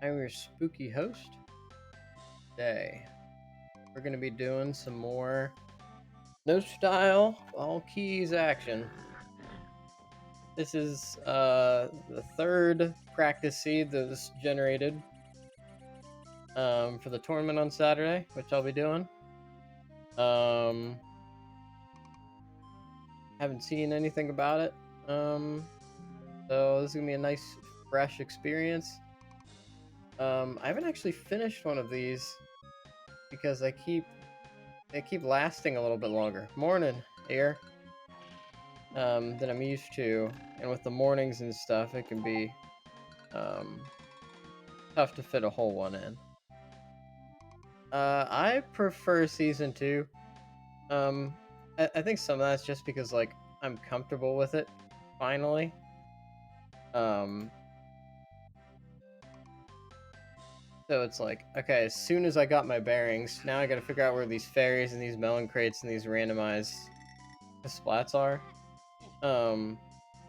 I'm your spooky host. Today, we're going to be doing some more no style, all keys action. This is the third practice seed that was generated for the tournament on Saturday, which I'll be doing. Haven't seen anything about it. So this is going to be a nice, fresh experience. I haven't actually finished one of these because they keep lasting a little bit longer. Morning, here. Than I'm used to, and with the mornings and stuff, it can be tough to fit a whole one in. I prefer season 2. I think some of that's just because like I'm comfortable with it finally. So it's like, okay, as soon as I got my bearings, now I gotta figure out where these fairies and these melon crates and these randomized splats are.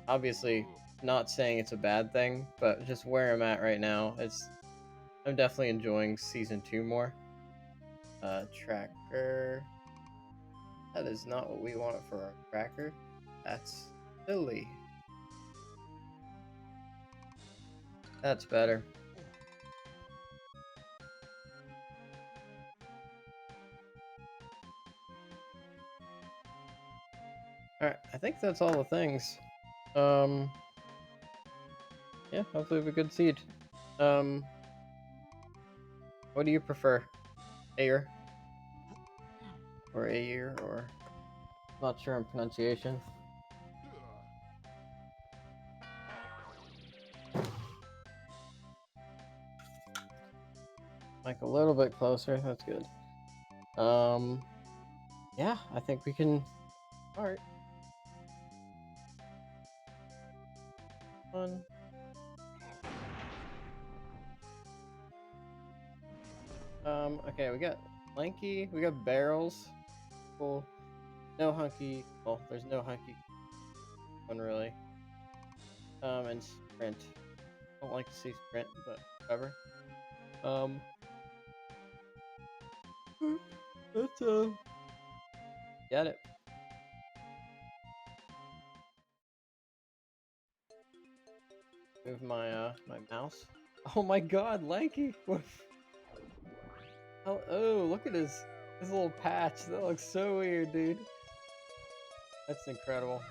Obviously not saying it's a bad thing, but just where I'm at right now, I'm definitely enjoying season 2 more. Tracker. That is not what we want for our tracker. That's silly. That's better. Alright, I think that's all the things. Yeah, hopefully we have a good seed. What do you prefer? Ayer? Or Ayer, or... Not sure on pronunciation. Like a little bit closer, that's good. Yeah, I think we can start. Fun. Okay, we got Lanky, we got Barrels. Cool. No Hunky. Well, there's no Hunky one really. And Sprint. I don't like to see Sprint, but whatever. Let's get it. Move my my mouse. Oh my god, Lanky! Oh, look at his little patch. That looks so weird, dude. That's incredible.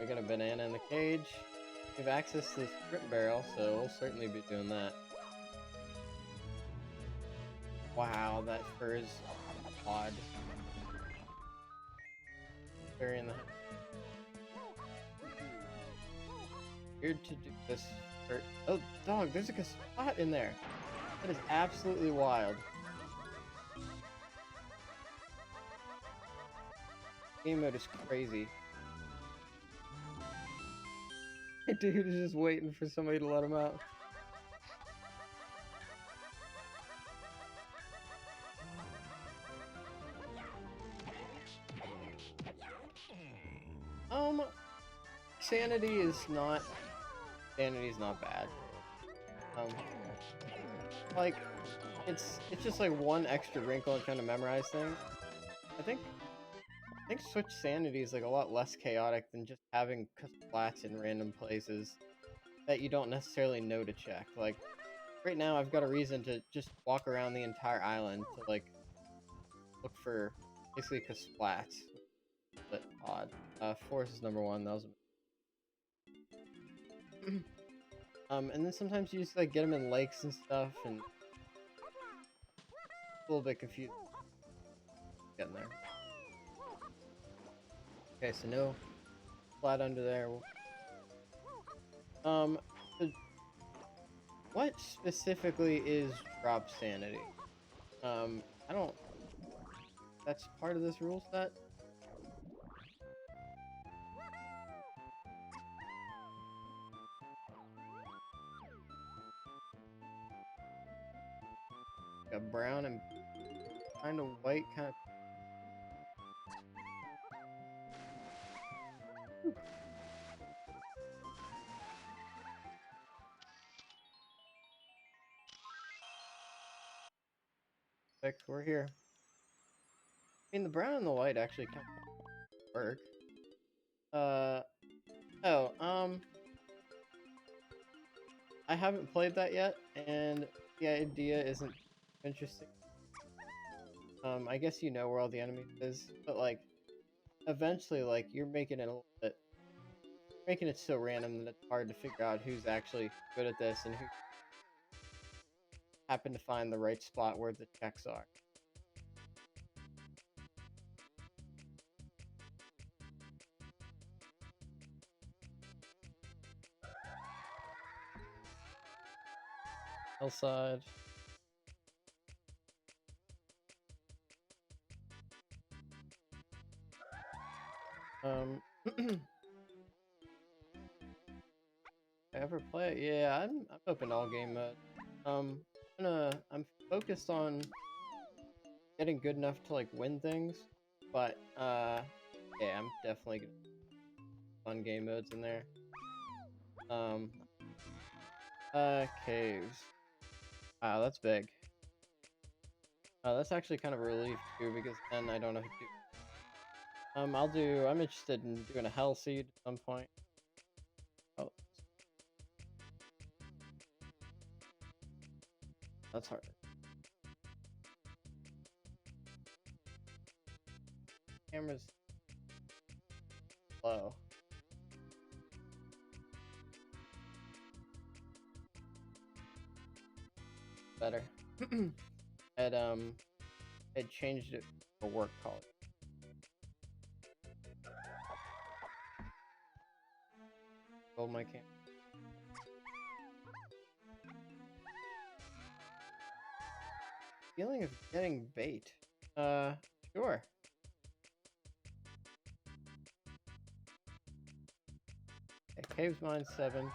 We got a banana in the cage. We have access to the sprint barrel, so we'll certainly be doing that. Wow, that fur is odd. Very in the weird to do this. Oh, dog! There's like a spot in there. That is absolutely wild. Game mode is crazy. Dude is just waiting for somebody to let him out. Sanity is not bad. Like it's just like one extra wrinkle in trying to memorize things. I think Switch Sanity is like a lot less chaotic than just having splats in random places that you don't necessarily know to check. Like right now, I've got a reason to just walk around the entire island to like look for basically splats. But odd. Force is number 1. That was. And then sometimes you just like get them in lakes and stuff, and a little bit confused. Getting there. Okay, so no flat under there. What specifically is drop sanity? I don't. That's part of this rule set. Got brown and kind of white, kind of. quick. We're here. I mean, the brown and the white actually kind of work. I haven't played that yet, and the idea isn't interesting. I guess you know where all the enemies is, but like, eventually, like, you're making it a little bit, making it so random that it's hard to figure out who's actually good at this and who happened to find the right spot where the checks are. Hillside. I ever play it? Yeah, I'm open to all game mode. I'm focused on getting good enough to like win things, but yeah, I'm definitely gonna fun game modes in there. Caves. Wow, that's big. That's actually kind of a relief too, because then I don't know who to do. I'm interested in doing a Hell Seed at some point. Oh. That's hard. Camera's low. Better. I'd changed it for work college. Oh my camera. Feeling of getting bait. Sure. Okay, Caves Mine 7.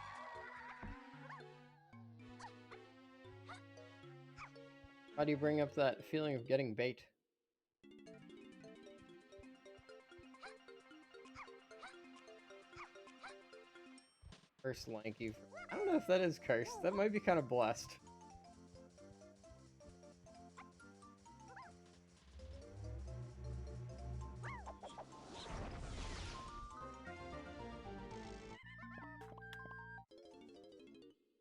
How do you bring up that feeling of getting bait? Curse Lanky. I don't know if that is cursed. That might be kind of blessed.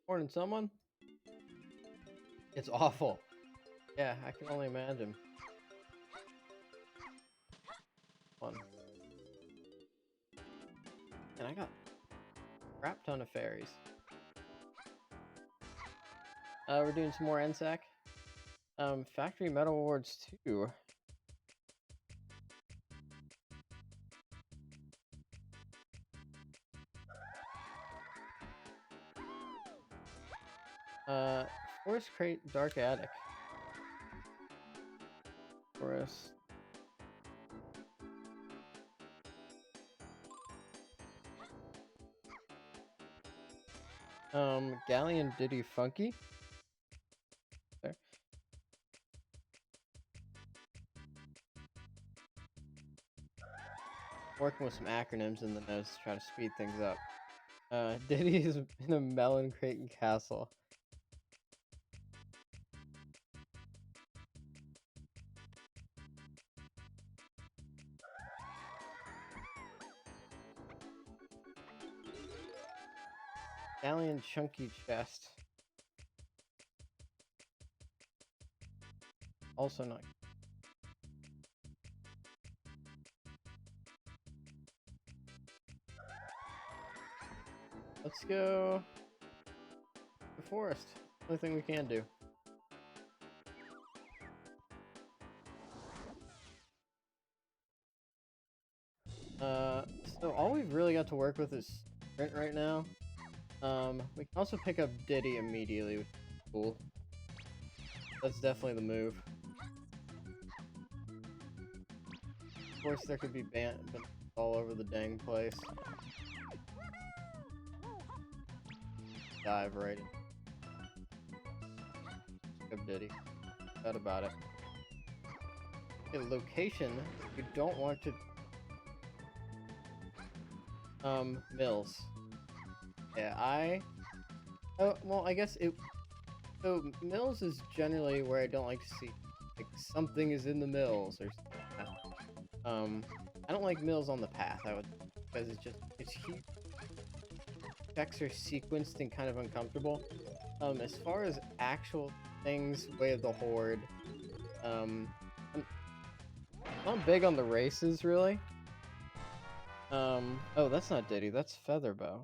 Morning, someone? It's awful. Yeah, I can only imagine. Fun. And I got a crap ton of fairies. We're doing some more NSAK. Factory Metal Awards 2. Forest Crate Dark Attic. Forest. Galleon Diddy Funky. There. Working with some acronyms in the notes to try to speed things up. Diddy is in a Melon Creighton Castle. Galleon Chunky Chest. Also not. Let's go the forest. Only thing we can do. So all we've really got to work with is sprint right now. We can also pick up Diddy immediately, which is cool. That's definitely the move. Of course, there could be band all over the dang place. Dive right in. Pick up Diddy. Forgot about it. Okay, location. You don't want to. Mills. Yeah, oh, well, I guess it. So, Mills is generally where I don't like to see like something is in the mills or something like that. I don't like mills on the path. Because it's huge. Checks are sequenced and kind of uncomfortable. As far as actual things, Way of the Horde, I'm not big on the races really. Oh, that's not Diddy, that's Featherbow.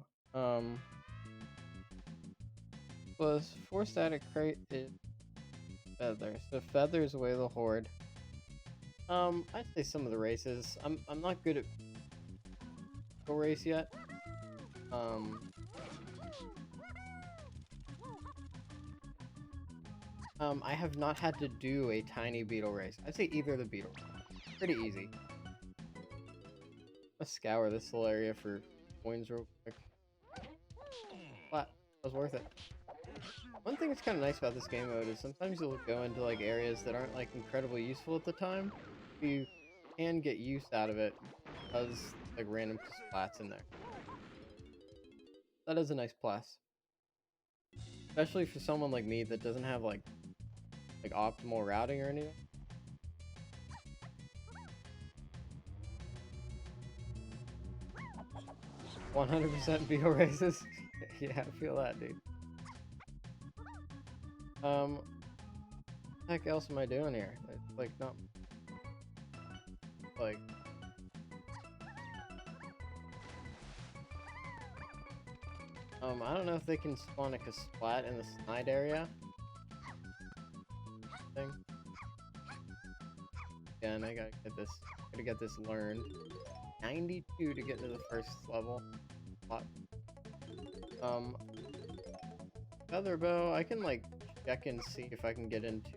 Was 4 static crate is Feather. So Feather's Way of the Horde. I'd say some of the races. I'm not good at go race yet. I have not had to do a tiny beetle race. I'd say either of the beetle. Pretty easy. Let's scour this little area for coins real quick. But that was worth it. One thing that's kind of nice about this game mode is sometimes you'll go into like areas that aren't like incredibly useful at the time. You can get use out of it because like random splats in there. That is a nice plus. Especially for someone like me that doesn't have like optimal routing or anything. %100% beetle races. Yeah, I feel that, dude. What the heck else am I doing here? It's like not like I don't know if they can spawn like a splat in the snide area. Thing. Again, I gotta get this learned. 92 to get to the first level. Featherbow, I can like check and see if I can get into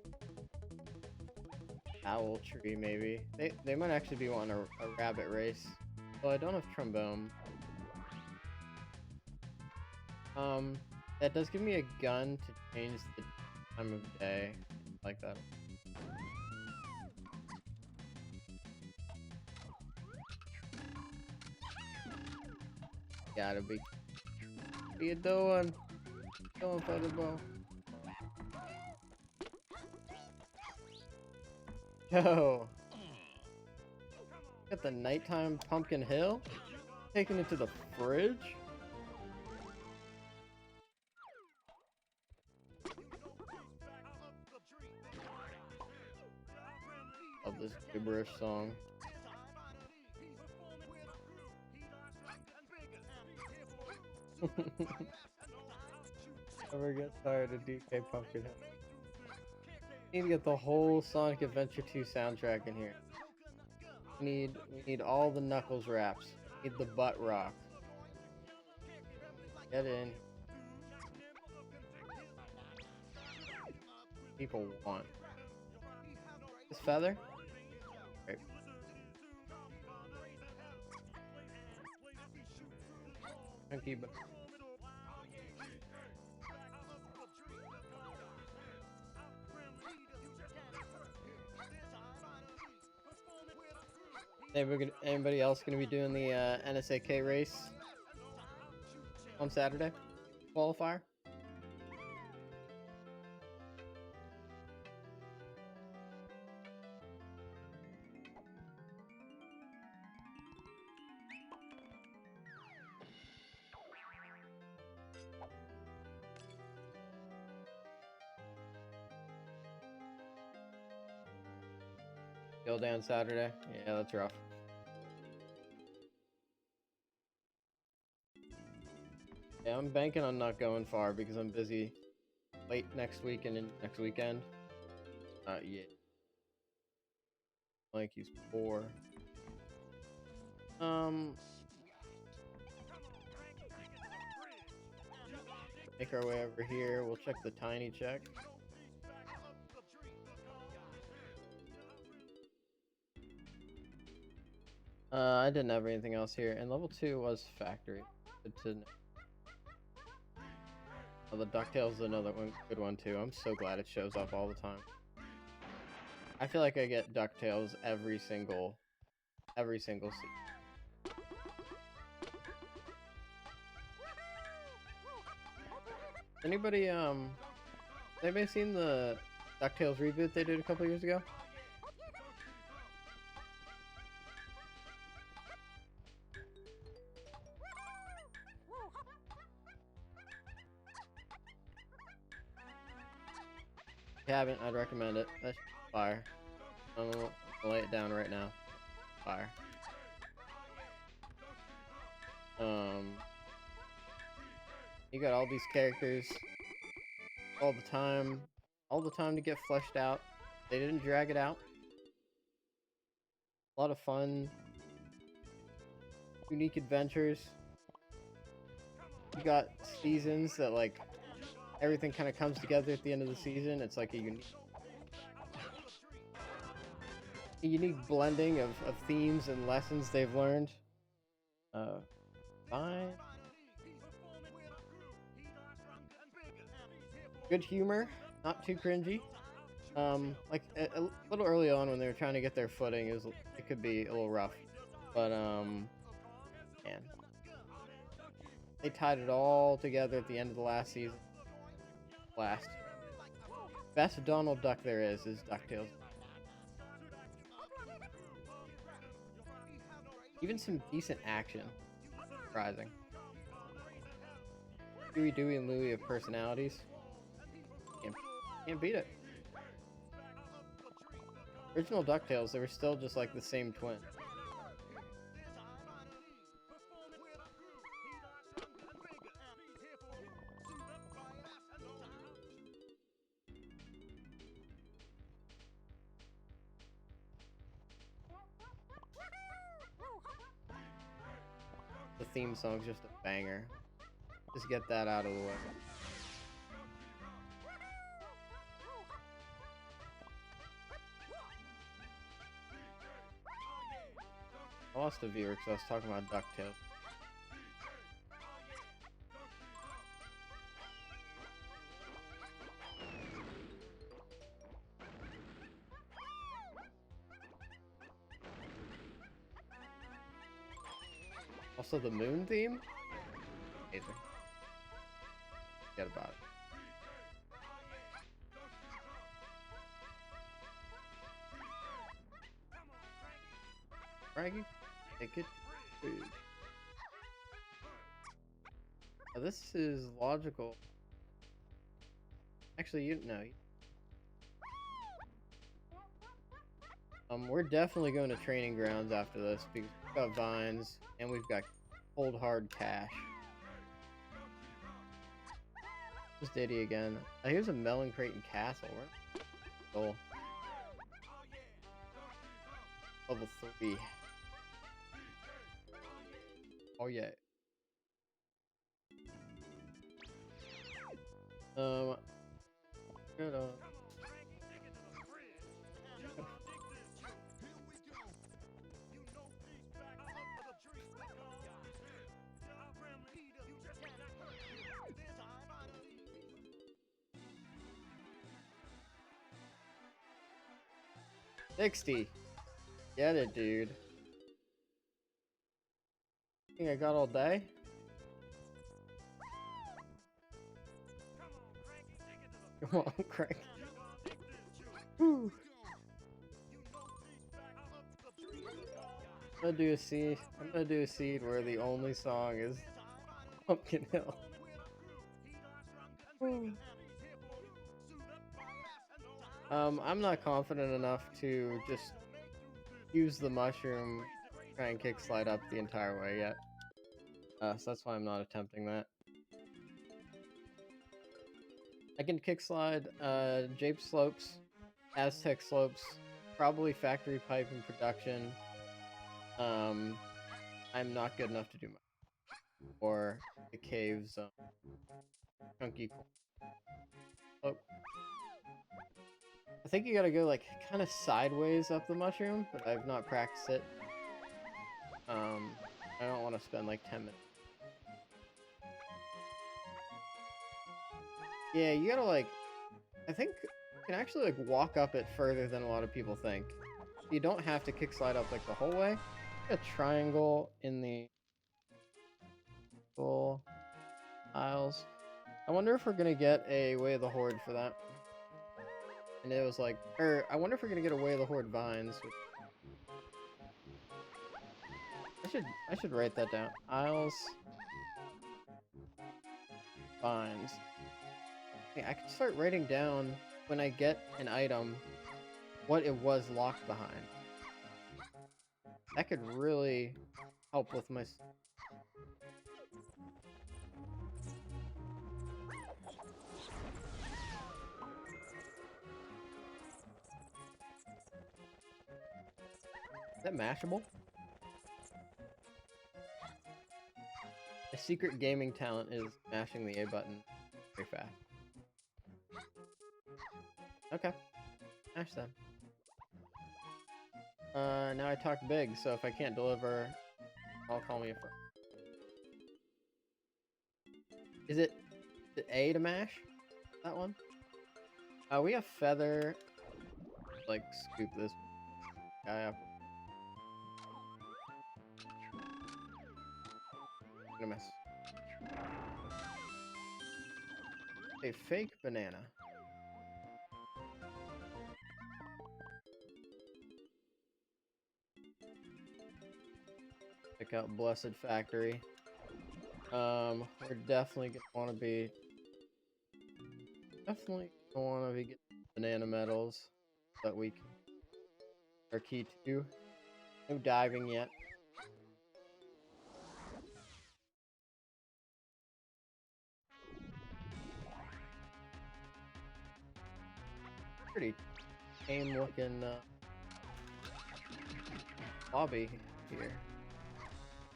Owl Tree maybe. They might actually be wanting a rabbit race. Well, I don't have Trombone. That does give me a gun to change the time of day. Like that. Gotta be a doing. Going for the ball. Yo! Got the nighttime Pumpkin Hill? Taking it to the fridge? Love this gibberish song. Never get tired of DK Pumpkin Hill. Need to get the whole Sonic Adventure 2 soundtrack in here. We need all the Knuckles raps. We need the butt rock. Get in. People want. This feather? Great. Chunky, but anybody else gonna be doing the NSAK race on Saturday? Qualifier? Go down Saturday? Yeah, that's rough. Yeah, I'm banking on not going far because I'm busy late next week and next weekend. Yeah. Like he's 4. Make our way over here. We'll check the tiny check. I didn't have anything else here, and level 2 was factory. Good to know. Oh, the DuckTales is another good one too. I'm so glad it shows up all the time. I feel like I get DuckTales every single season. Anybody seen the DuckTales reboot they did a couple years ago. If you haven't, I'd recommend it. That's fire. I'm gonna lay it down right now. Fire. You got all these characters all the time to get fleshed out. They didn't drag it out. A lot of fun, unique adventures. You got seasons that like everything kind of comes together at the end of the season. It's like a unique blending of themes and lessons they've learned. Fine. Good humor, not too cringy. Like a little early on when they were trying to get their footing, it could be a little rough, but man, they tied it all together at the end of the last season. Best Donald Duck there is DuckTales. Even some decent action. Surprising. Huey, Dewey, and Louie have personalities. Can't beat it. Original DuckTales, they were still just like the same twin. The theme song's just a banger. Just get that out of the way. I lost a viewer because I was talking about DuckTales. Also, the moon theme? Amazing. Forget about it. Frankie, take it. Food. Now, this is logical. Actually, you know. We're definitely going to training grounds after this because we've got vines and we've got cold hard cash. This Diddy again. Here's a Melon Creighton Castle. Cool. Level 3. Oh yeah. Good. 60. Get it, dude. Think I got all day? Come on, Crank. Woo. I'm gonna do a seed where the only song is Pumpkin Hill. Woo. I'm not confident enough to just use the mushroom, try and kick slide up the entire way yet. So that's why I'm not attempting that. I can kick slide Jape slopes, Aztec slopes, probably factory pipe in production. I'm not good enough to do my or the caves chunky. Oh. I think you gotta go like kind of sideways up the mushroom, but I've not practiced it. I don't want to spend like 10 minutes. Yeah, you gotta like, I think you can actually like walk up it further than a lot of people think. You don't have to kick slide up like the whole way. A triangle in the full aisles. I wonder if we're gonna get a Way of the Horde for that. And it was like, I wonder if we're gonna get away the horde vines. I should write that down. Isles vines. Okay, I could start writing down when I get an item what it was locked behind. That could really help with my... Is that mashable? A secret gaming talent is mashing the A button very fast. Okay. Mash them. Now I talk big, so if I can't deliver, I'll call me a friend. Is it A to mash? That one? We have feather. Like, scoop this guy up. I'm gonna miss. A fake banana. Check out Blessed Factory. We're definitely gonna want to be getting banana medals that we can are key to. No diving yet. Pretty tame looking lobby here.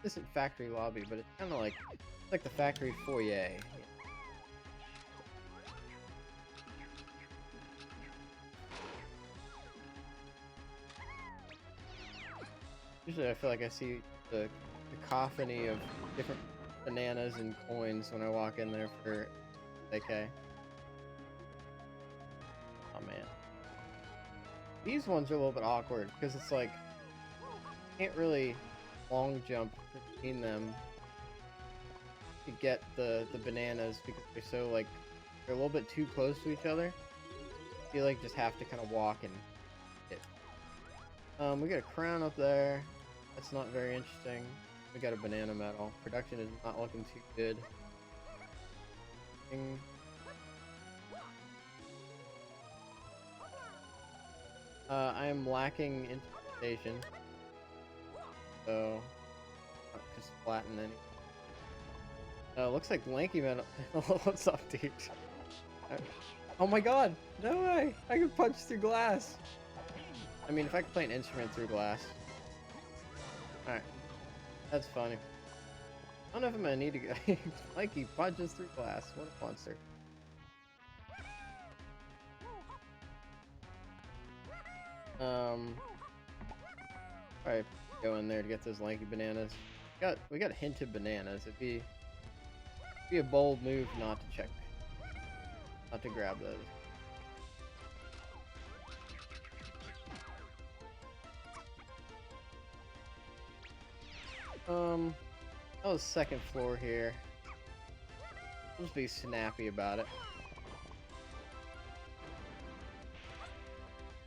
This isn't factory lobby, but it's kind of like the factory foyer. Usually I feel like I see the cacophony of different bananas and coins when I walk in there for DK. Oh man. These ones are a little bit awkward because it's like can't really long jump between them to get the bananas because they're so like they're a little bit too close to each other. I feel like just have to kind of walk and hit. We got a crown up there. That's not very interesting. We got a banana medal. Production is not looking too good. I am lacking instrumentation. So, just flatten any. Looks like Lanky Metal. What's up, dude? Oh my god! No way! I can punch through glass! I mean, if I could play an instrument through glass. Alright. That's funny. I don't know if I'm gonna need to go. Lanky punches through glass. What a monster. Alright, go in there to get those lanky bananas. We got a hint of bananas. It'd be a bold move not to grab those. That was second floor here. Let's be snappy about it.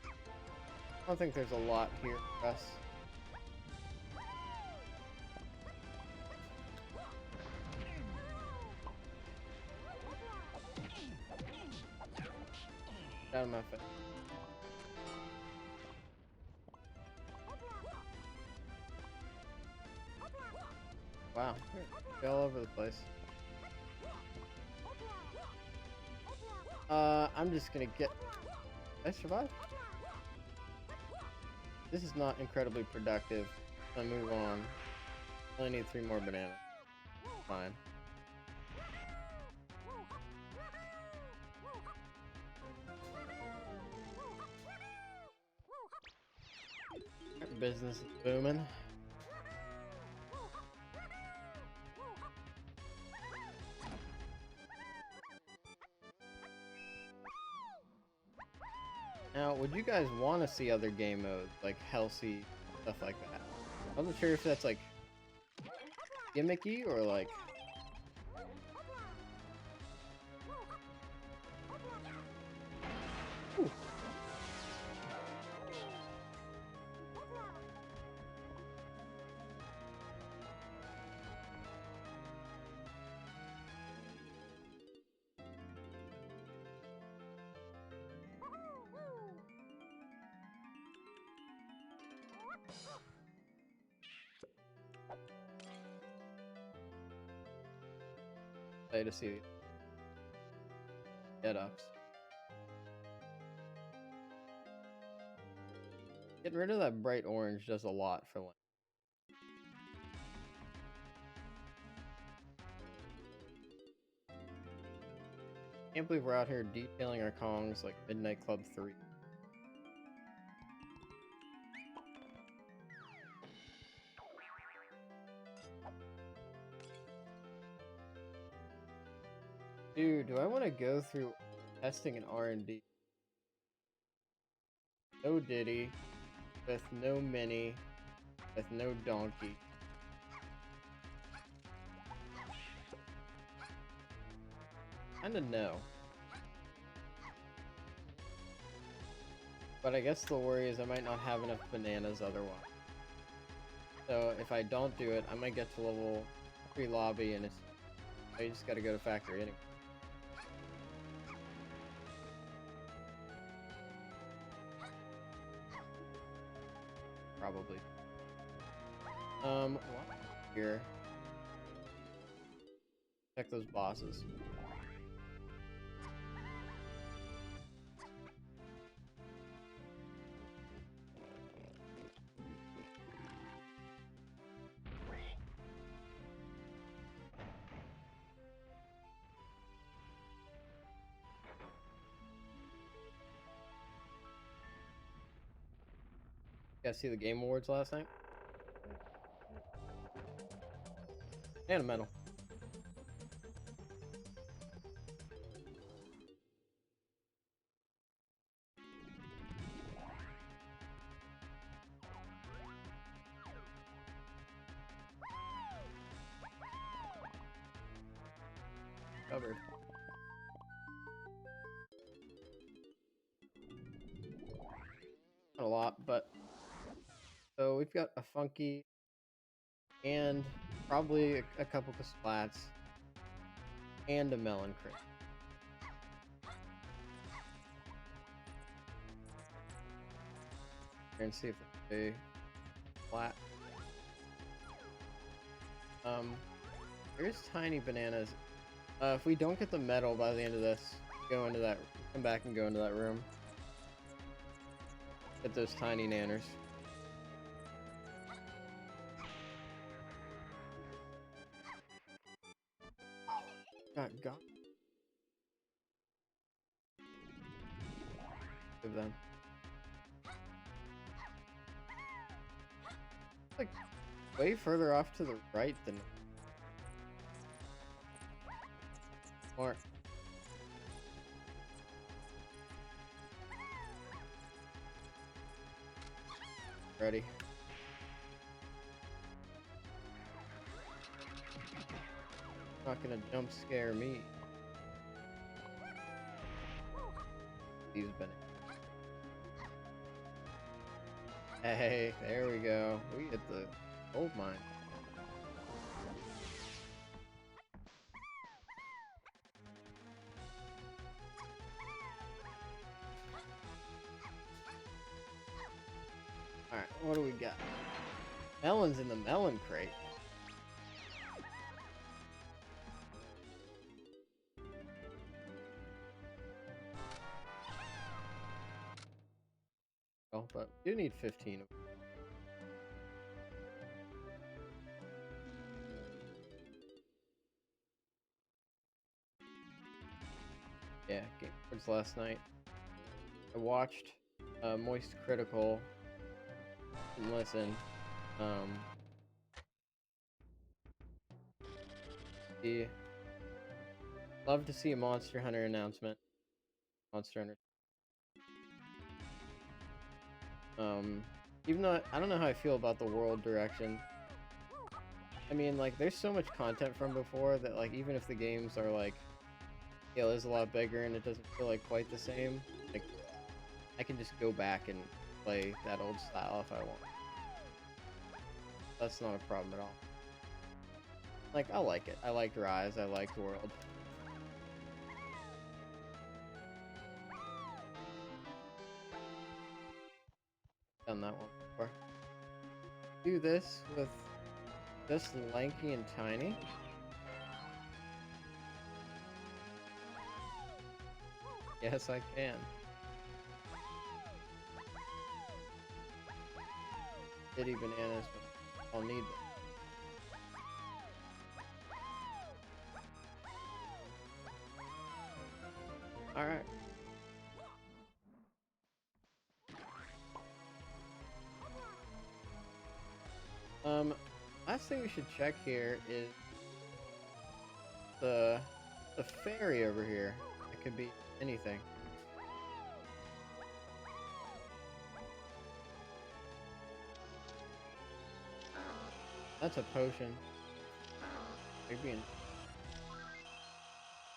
I don't think there's a lot here for us. Out of my face. Wow, you're all over the place. I'm just gonna get... Did I survive? This is not incredibly productive. I move on. I only need 3 more bananas. Fine. Business is booming. Now, would you guys want to see other game modes, like healthy, stuff like that? I'm not sure if that's, like, gimmicky or, like... Ooh, say to see get-ups. Getting rid of that bright orange does a lot for Link. Can't believe we're out here detailing our Kongs like Midnight Club 3. Dude, do I want to go through testing an R&D? No Diddy, with no Minnie, with no Donkey. Kinda no. But I guess the worry is I might not have enough bananas otherwise. So if I don't do it, I might get to level 3 lobby and I just gotta go to factory anyway. Probably. Here. Check those bosses. You guys see the Game Awards last night? And a medal. Covered. Not a lot, but so we've got a funky and probably a couple of splats and a melon crit. And see if it's a flat. There's tiny bananas. If we don't get the medal by the end of this, go into that. Come back and go into that room. Get those tiny nanners. Got. Give them. It's like way further off to the right than. Smart. Ready. Not gonna jump scare me. These bananas. Hey, there we go. We hit the gold mine. Alright, what do we got? Melon's in the melon crate. Oh, but we do need 15 of them. Yeah, Game Awards last night. I watched Moist Critical. Didn't listen. Love to see a Monster Hunter announcement. Monster Hunter. Even though I don't know how I feel about the world direction. I mean, like, there's so much content from before that, like, even if the games are, like, scale is a lot bigger and it doesn't feel like quite the same, like, I can just go back and play that old style if I want. That's not a problem at all. Like, I like it. I liked Rise. I liked World. Done that one before. Do this with just Lanky and Tiny. Yes, I can. Diddy bananas, but I'll need them. Alright. Last thing we should check here is the ferry over here. It could be anything. That's a potion. Maybe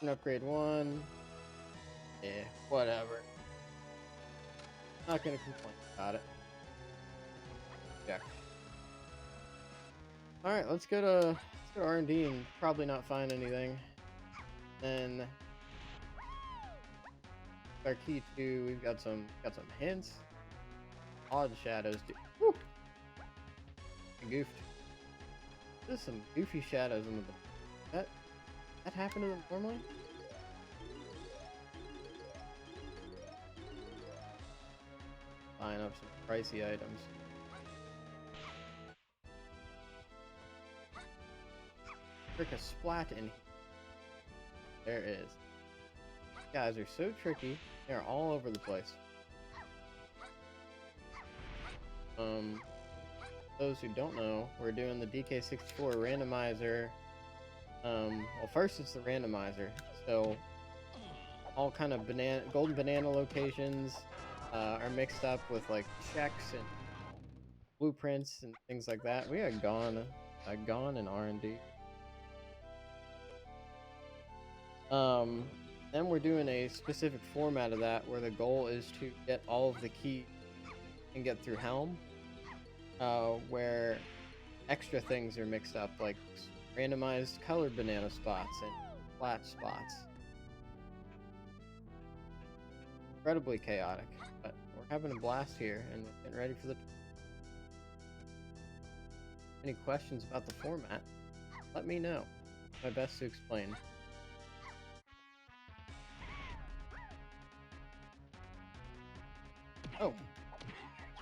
an upgrade 1. Yeah, whatever. Not gonna complain about it. Check. Alright, let's go to R&D and probably not find anything. Then our key 2, we've got some hints. Odd shadows. Woo! I goofed. There's some goofy shadows in the that happen to them normally? Buying up some pricey items. Frick, a splat in here. There is. These guys are so tricky. They're all over the place. Those who don't know, we're doing the DK64 Randomizer. Well, first it's the randomizer. So all kind of golden banana locations are mixed up with like checks and blueprints and things like that. We are gone in R&D. Then we're doing a specific format of that where the goal is to get all of the keys and get through Helm, where extra things are mixed up, like randomized colored banana spots and flat spots. Incredibly chaotic, but we're having a blast here and we're getting ready for the... Any questions about the format? Let me know. My best to explain. Oh,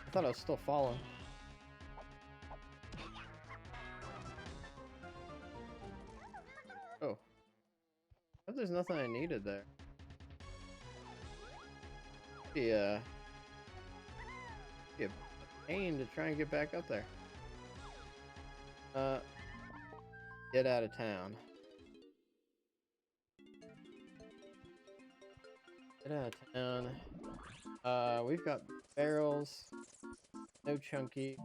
I thought I was still falling. Oh, but there's nothing I needed there. Be a pain to try and get back up there. Get out of town. Get out of town. We've got barrels. No chunky.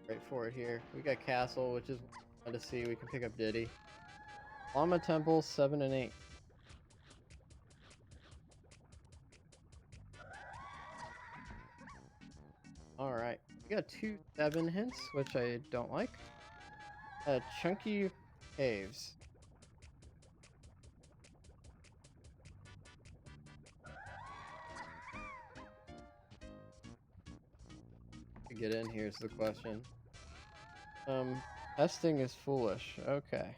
Right for it here. We got castle, which is fun to see. We can pick up Diddy. Llama Temple 7 and 8. Alright. We got 2 7 hints, which I don't like. Chunky caves. To get in here is the question. Testing is foolish. Okay.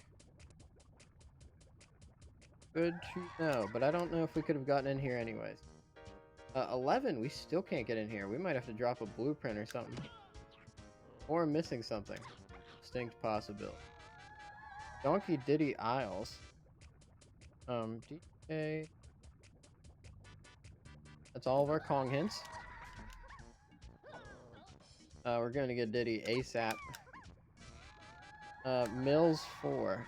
Good to know, but I don't know if we could have gotten in here anyways. 11, we still can't get in here. We might have to drop a blueprint or something. Or I'm missing something. Distinct possibility. Donkey Diddy Isles. DK. That's all of our Kong hints. We're going to get Diddy ASAP. Mills 4.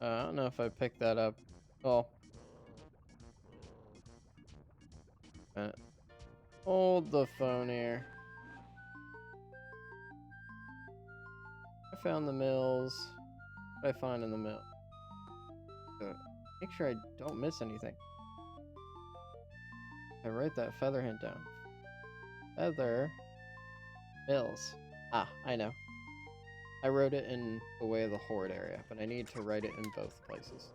I don't know if I picked that up. Oh. Hold the phone here. I found the mills. What did I find in the mill? Make sure I don't miss anything. I write that feather hint down. Feather mills. Ah, I know. I wrote it in the Way of the Horde area, but I need to write it in both places.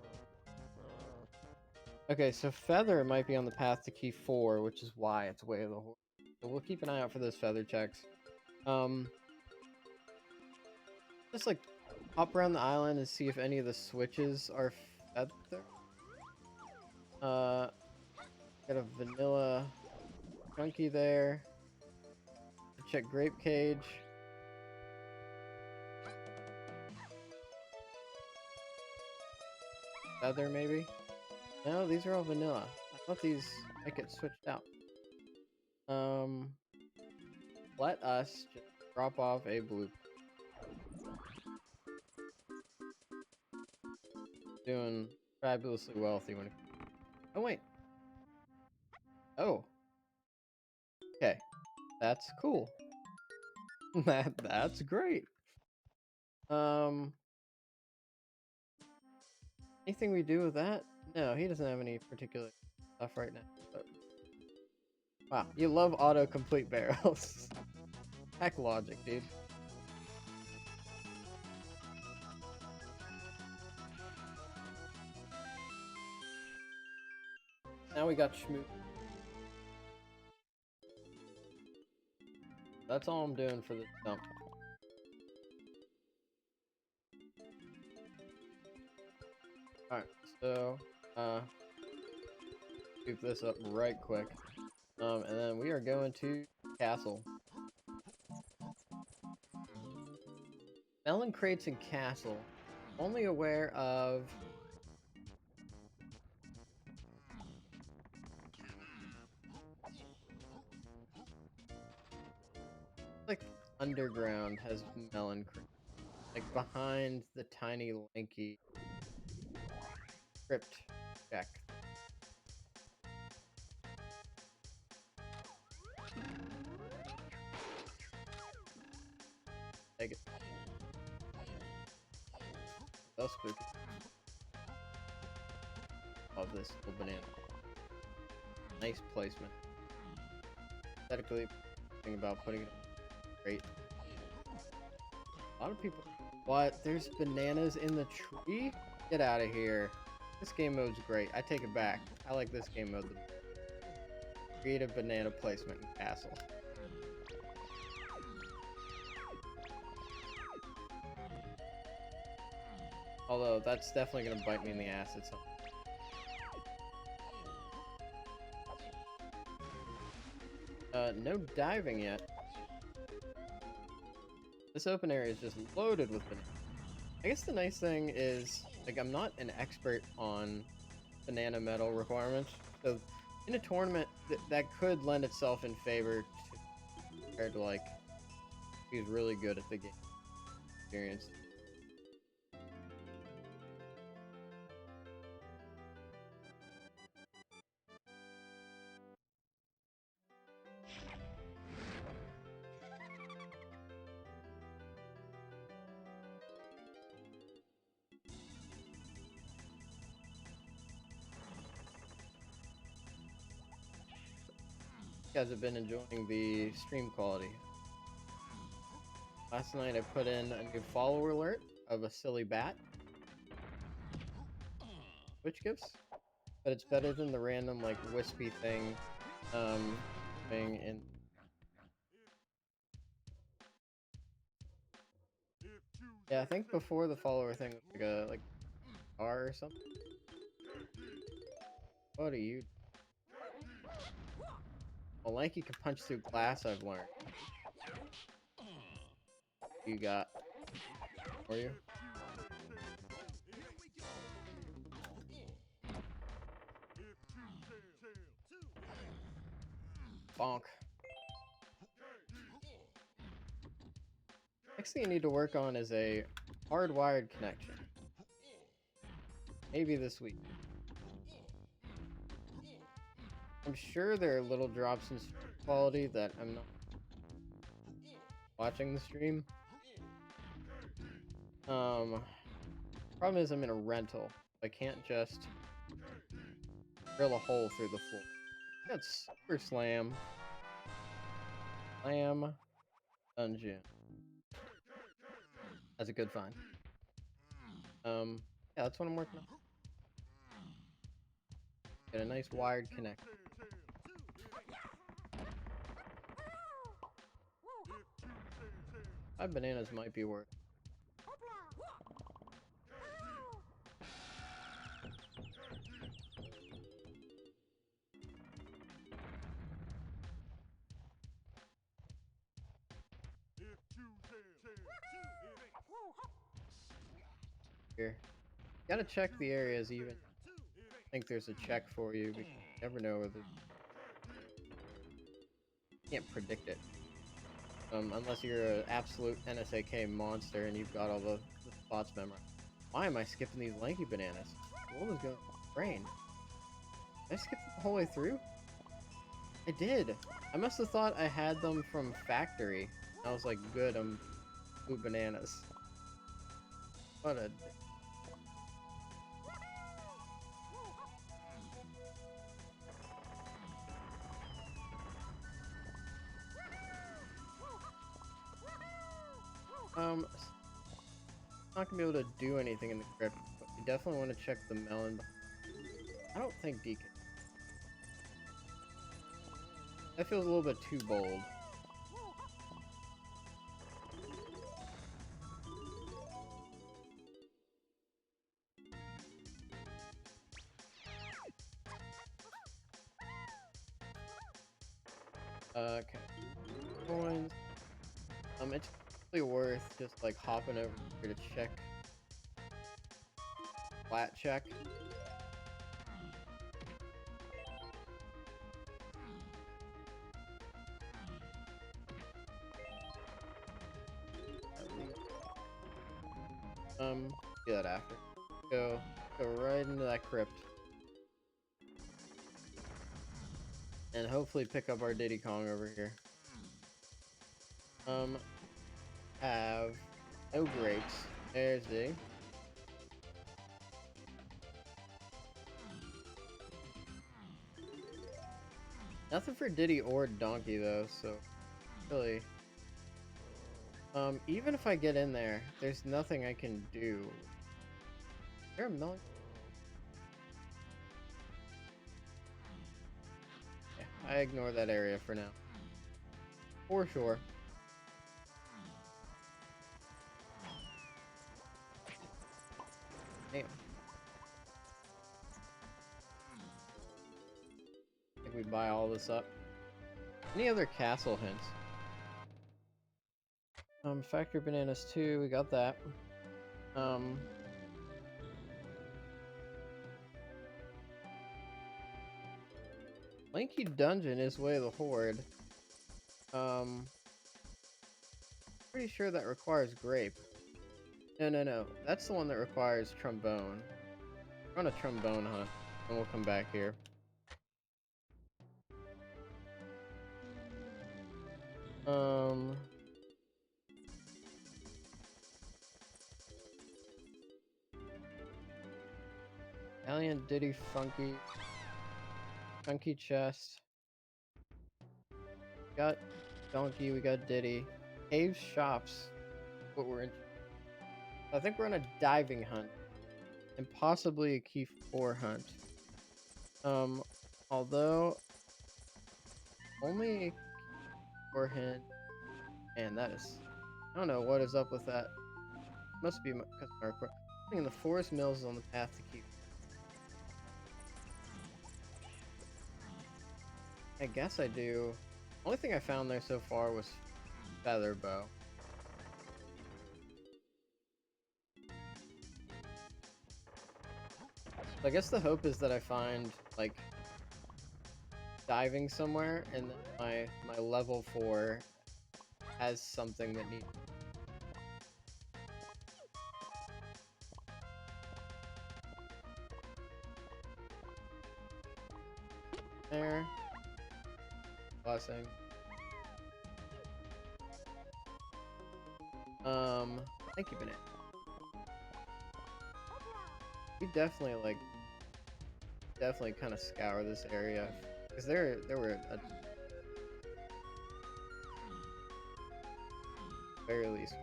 Okay, so feather might be on the path to key 4, which is why it's Way of the Horde. So we'll keep an eye out for those feather checks. Just like hop around the island and see if any of the switches are fed there. Got a vanilla chunky there. Check grape cage. Feather maybe? No, these are all vanilla. I thought these might get switched out. Let us just drop off a blue. Doing fabulously wealthy when it... Oh wait. Oh. Okay. That's cool. That's great. Anything we do with that? No, he doesn't have any particular stuff right now. But... Wow, you love autocomplete barrels. Heck logic, dude. Now we got Schmoot. That's all I'm doing for the dump. Alright, so, scoop this up right quick. And then we are going to Castle. Melon crates in Castle. Only aware of... like, underground has melon crates. Like, behind the tiny, lanky... crypt check. Take it. So spooky. Love this little banana. Nice placement. Aesthetically, thinking about putting it great. A lot of people. What? There's bananas in the tree? Get out of here. This game mode's great. I take it back. I like this game mode. Creative banana placement in Castle. Although, that's definitely gonna bite me in the ass at some point. No diving yet. This open area is just loaded with bananas. I guess the nice thing is, like, I'm not an expert on banana medal requirements, so in a tournament, that could lend itself in favor to, compared to, like, he's really good at the game experience. You guys have been enjoying the stream quality. Last night I put in a new follower alert of a silly bat. Which gives? But it's better than the random, like, wispy thing, thing in... Yeah, I think before the follower thing was like a, like, car or something. What are you... Well, Lanky can punch through glass, I've learned. You got... For you? Bonk. Next thing you need to work on is a hardwired connection. Maybe this week. I'm sure there are little drops in quality that I'm not watching the stream. Problem is I'm in a rental. I can't just drill a hole through the floor. That's Super Slam. Slam Dungeon. That's a good find. Yeah, that's what I'm working on. Get a nice wired connect. 5 bananas might be worth. here. You gotta check the areas even. I think there's a check for you, because you never know whether you can't predict it. Unless you're an absolute NSAK monster and you've got all the spots memorized. Why am I skipping these lanky bananas? What was going on in my brain? Did I skip the whole way through? I did. I must have thought I had them from factory. I was like, good, I'm blue bananas. What a... Not gonna be able to do anything in the crypt, but we definitely want to check the melon. I don't think DK. That feels a little bit too bold. Okay. Coins. It's really worth just like hopping over here to check. Flat check. Do that after. Go right into that crypt. And hopefully pick up our Diddy Kong over here. Have no grapes. There's the... Nothing for Diddy or Donkey though, so really... even if I get in there, there's nothing I can do. Is there a melon? Yeah, I ignore that area for now. For sure. Damn. I think we buy all this up. Any other castle hints? Factory bananas 2, we got that. Lanky Dungeon is Way of the Horde. Pretty sure that requires grape. No. That's the one that requires trombone. We're on a trombone hunt, and we'll come back here. Alien Diddy Funky chest. Got Donkey, we got Diddy. Cave shops. What we're in. I think we're on a diving hunt. And possibly a key 4 hunt. Although only 4 hint. And that is, I don't know what is up with that. Must be customer request. I think the forest mills is on the path to keep. I guess I do. Only thing I found there so far was feather bow. I guess the hope is that I find like diving somewhere and then my level 4 has something that needs. There. Blessing. Thank you, Banana. We definitely kind of scour this area because there were at very least.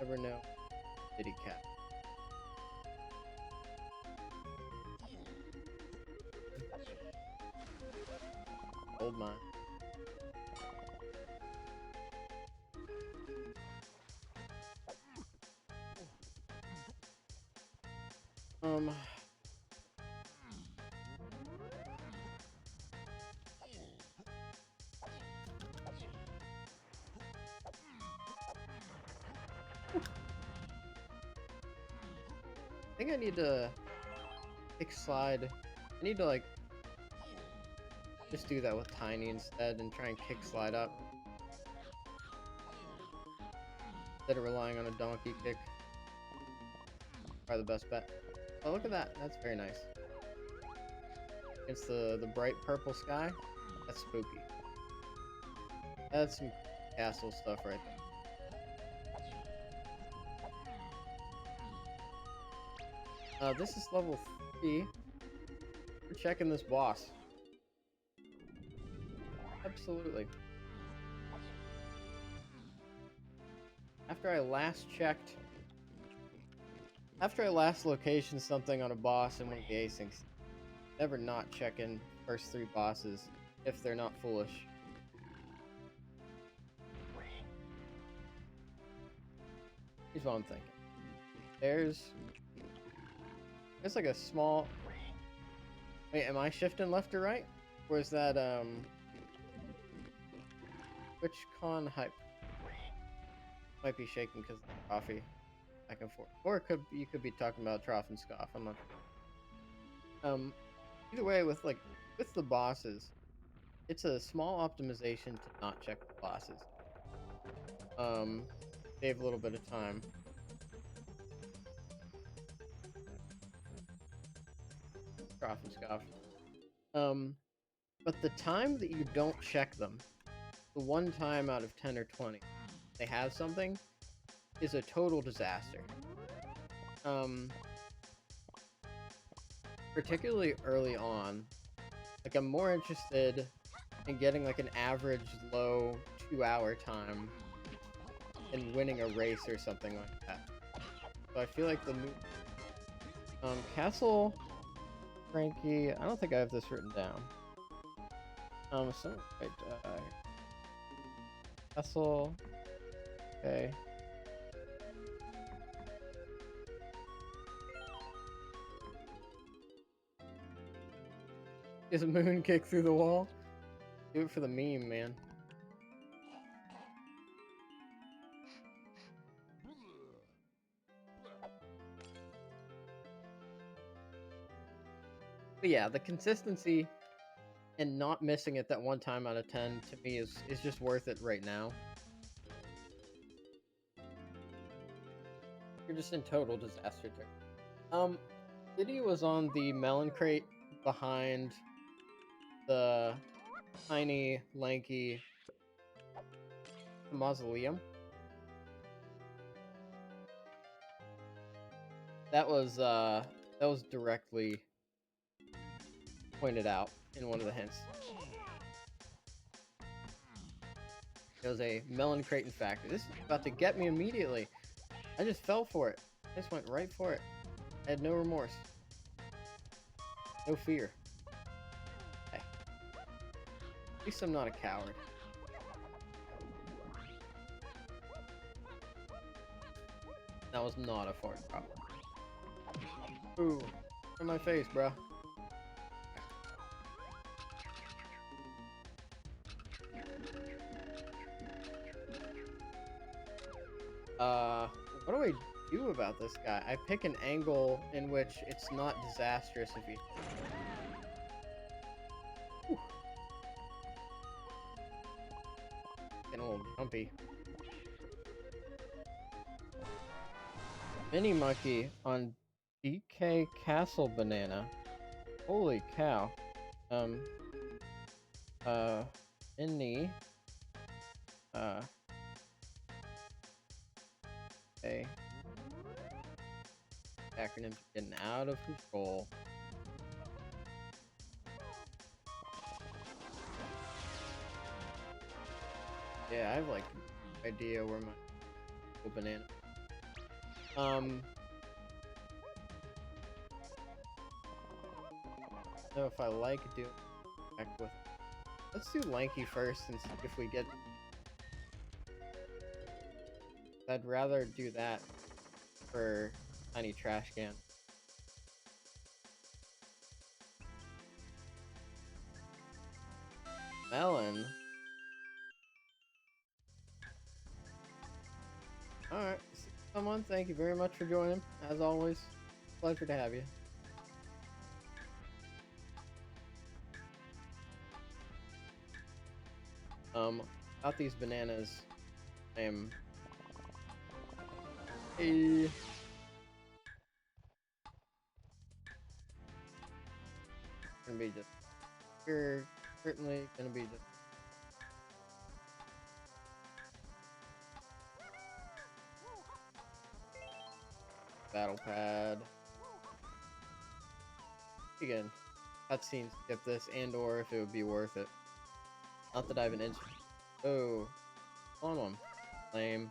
Never know. Diddy cat. Gold mine. I think I need to kick slide. I need to like just do that with Tiny instead and try and kick slide up instead of relying on a donkey kick. Probably the best bet. Oh, look at that. That's very nice. It's the bright purple sky. That's spooky. That's some castle stuff right there. This is level 3. We're checking this boss. Absolutely. After I last locationed something on a boss in one of the asyncs, never not check in first 3 bosses if they're not foolish. Here's what I'm thinking. There's like a small... Wait, am I shifting left or right? Or is that, which con hype? Might be shaking because of the coffee. Back and forth. Or you could be talking about Trough and Scoff, I'm not sure. Either way, with the bosses, it's a small optimization to not check the bosses. Save a little bit of time. Trough and Scoff. But the time that you don't check them, the one time out of 10 or 20 they have something, is a total disaster. Particularly early on, like I'm more interested in getting like an average low 2-hour time and winning a race or something like that. So I feel like the Castle Frankie, I don't think I have this written down. So wait, Castle, okay. Is a moon kick through the wall? Do it for the meme, man. But yeah, the consistency and not missing it that one time out of 10 to me is just worth it right now. You're just in total disaster territory. Diddy was on the melon crate behind the tiny, lanky mausoleum. That was directly pointed out in one of the hints. It was a melon crate factory. This is about to get me immediately. I just fell for it. I just went right for it. I had no remorse. No fear. Hey. At least I'm not a coward. That was not a fart drop. Ooh. In my face, bruh. What do I do about this guy? I pick an angle in which it's not disastrous if you... Whew. Getting a little jumpy. Mini Monkey on DK Castle Banana. Holy cow. Mini... Okay. Acronyms are getting out of control. Yeah, I have like no idea where my banana. So if I like doing back with, let's do Lanky first and see if we get. I'd rather do that for tiny trash can. Melon. Alright, someone, thank you very much for joining, as always. Pleasure to have you. About these bananas, I am gonna be just here. Certainly gonna be just battle pad. Again, cutscene skip this, and or if it would be worth it. Not that I have an inch. Oh, on one. Lame.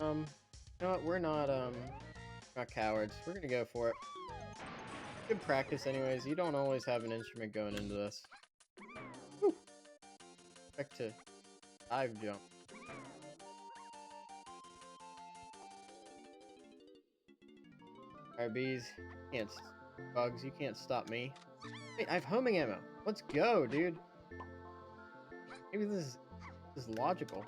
You know what? We're not cowards. We're gonna go for it. Good practice, anyways. You don't always have an instrument going into this. Woo. Back to dive jump. Alright, bees. Bugs, you can't stop me. Wait, I have homing ammo. Let's go, dude. Maybe this is logical.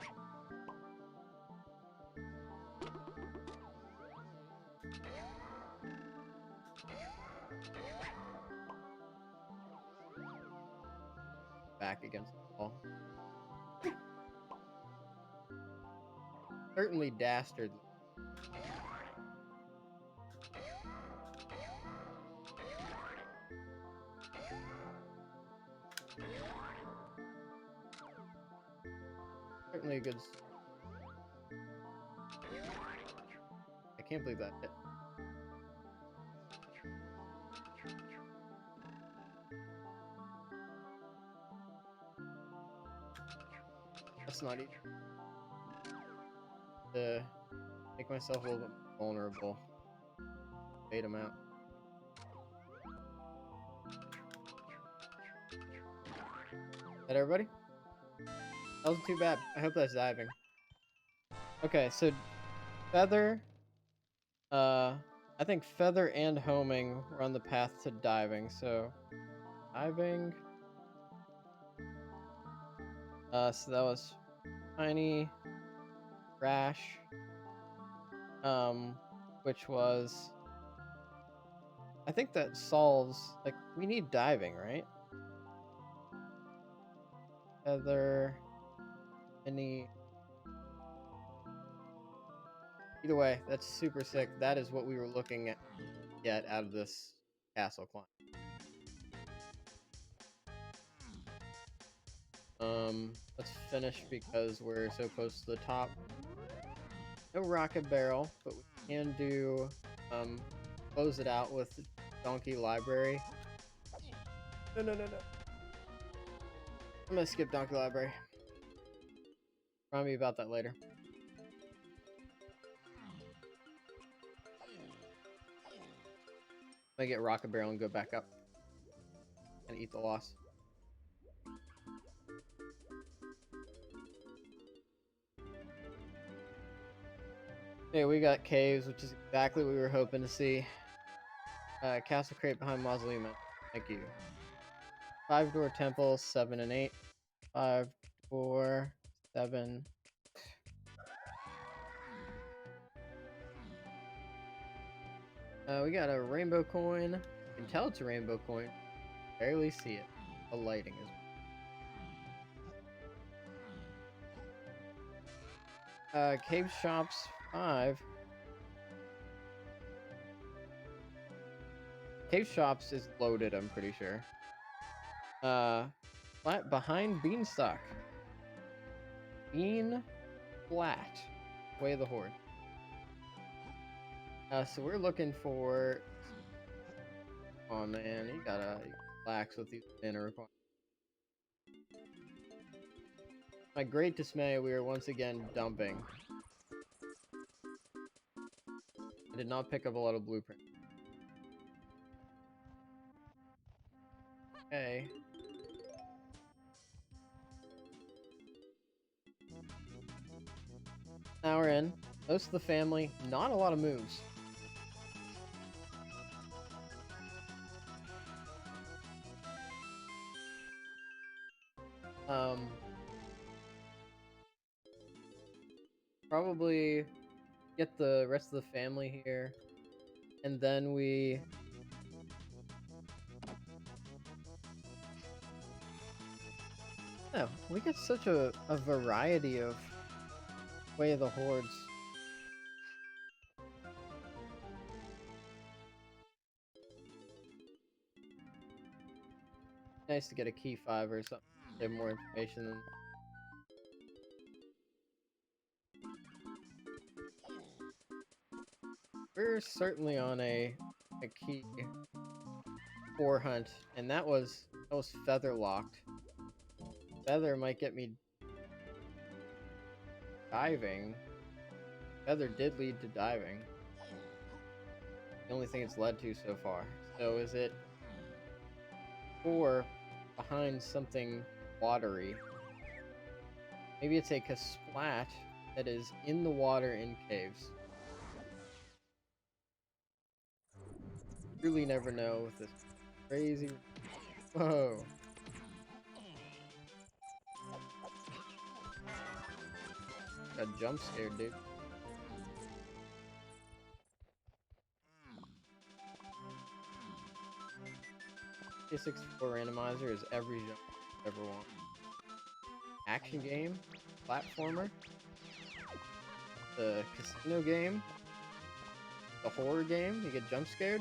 Back against the wall. Certainly dastardly. Certainly a good. I can't believe that hit. That's not easy. To make myself a little bit vulnerable. Bait him out. Is that everybody? That wasn't too bad. I hope that's diving. Okay, so Feather. I think Feather and Homing were on the path to diving, so diving. So that was Tiny, Rash, which was, I think that solves, like, we need diving, right? Feather, any. Either way, that's super sick. That is what we were looking at get out of this castle climb. Let's finish because we're so close to the top. No rocket barrel, but we can do, close it out with Donkey Library. No. I'm gonna skip Donkey Library. Remind me about that later. I get rocket barrel and go back up and eat the loss. Okay, we got caves, which is exactly what we were hoping to see. Castle crate behind mausoleum. Thank you. 5-door temple, 7 and 8. 5, 4, 7. We got a rainbow coin. You can tell it's a rainbow coin. Barely see it. The lighting is. Cave shops 5. Cave shops is loaded, I'm pretty sure. Flat behind Beanstalk. Bean flat. Way of the Horde. So we're looking for. Oh man, you gotta relax with these banana requirements. My great dismay, we are once again dumping. I did not pick up a lot of blueprints. Okay. Now we're in. Most of the family, not a lot of moves. Probably get the rest of the family here, and then we... Yeah, we get such a variety of Way of the Hordes. Nice to get a key 5 or something. Have more information than... We're certainly on a key 4 hunt, and that was feather locked. Feather might get me diving. Feather did lead to diving. The only thing it's led to so far. So is it 4 behind something watery? Maybe it's a Kasplat that is in the water in caves. Really never know with this crazy... Whoa. Got jump scared, dude. DK64 Randomizer is every genre I've ever want. Action game, platformer, the casino game, the horror game, you get jump scared.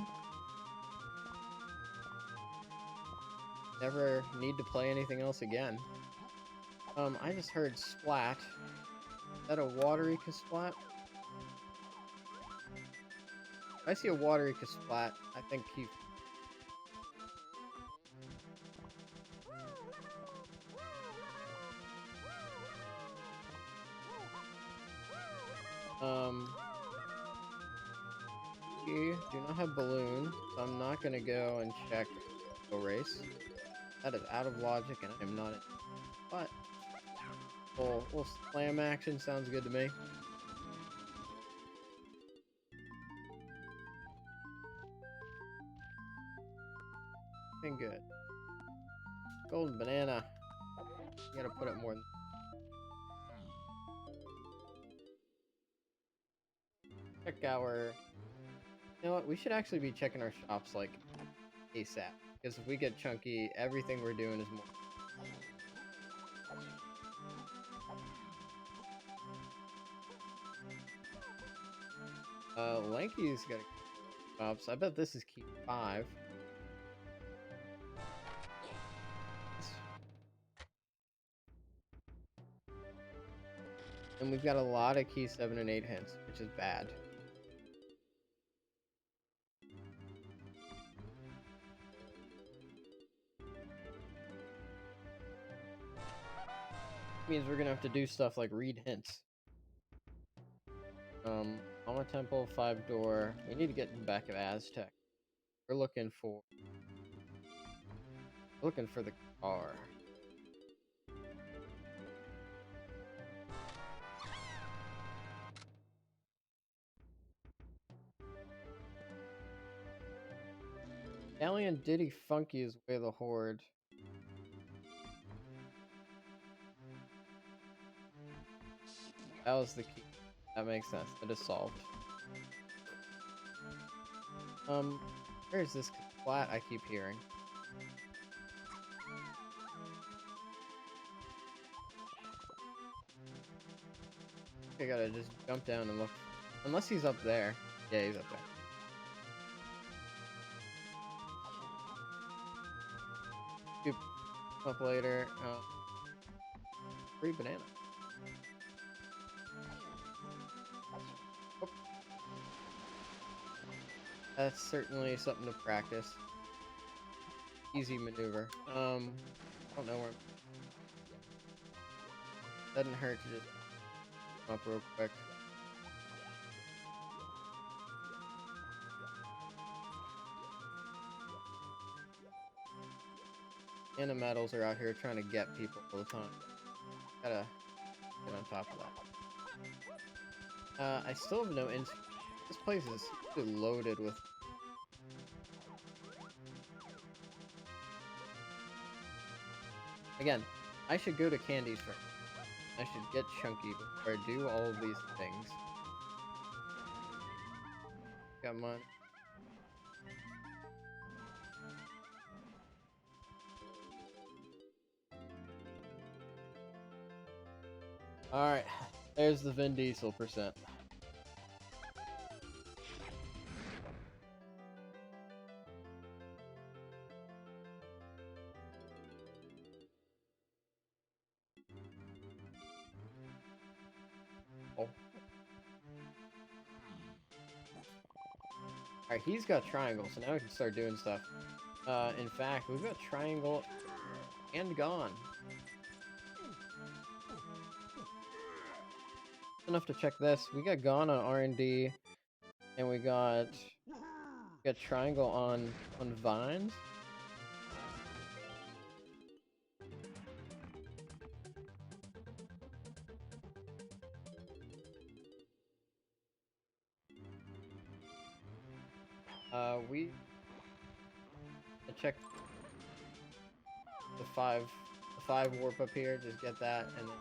Never need to play anything else again. I just heard splat. Is that a watery Kasplat? If I see a watery Kasplat, I think keep... We do not have balloon, so I'm not gonna go and check the race. That is out of logic, and I'm not... But... Little slam action sounds good to me. Been good. Golden banana. You gotta put it more... Check our... You know what? We should actually be checking our shops, like, ASAP. Because if we get chunky, everything we're doing is more... Lanky's got shops. I bet this is key 5. And we've got a lot of key 7 and 8 hints, which is bad. Means we're gonna have to do stuff like read hints. Alma Temple, 5 door. We need to get in the back of Aztec. We're looking for the car. Alien Diddy Funky is Way of the Horde. That was the key. That makes sense. That is solved. Where is this flat I keep hearing? I gotta just jump down and look. Unless he's up there. Yeah, he's up there. Scoop up later. Free banana. Oh. That's certainly something to practice. Easy maneuver. I don't know where. Doesn't hurt to just come up real quick. Animetals are out here trying to get people all the time. Gotta get on top of that. I still have no This place is loaded with... Again, I should go to Candy's first. I should get Chunky before I do all of these things. Come on. Alright, there's the Vin Diesel percent. Oh. Alright, he's got triangle, so now we can start doing stuff. In fact, we've got triangle and gone. Enough to check this. We got gone on R&D, and we got triangle on vines. We check the five warp up here. Just get that, and then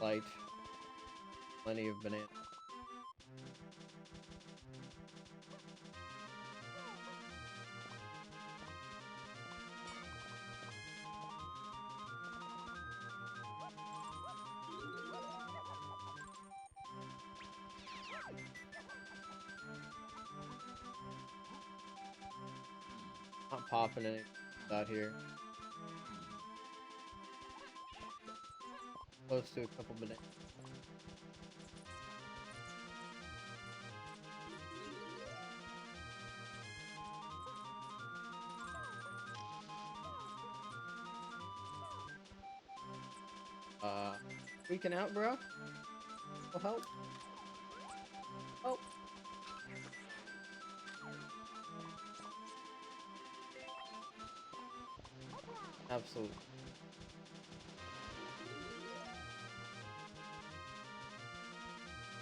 light. Plenty of banana. Not popping it out here. Close to a couple bananas. Freaking out, bro? Will help. Oh. Absolutely.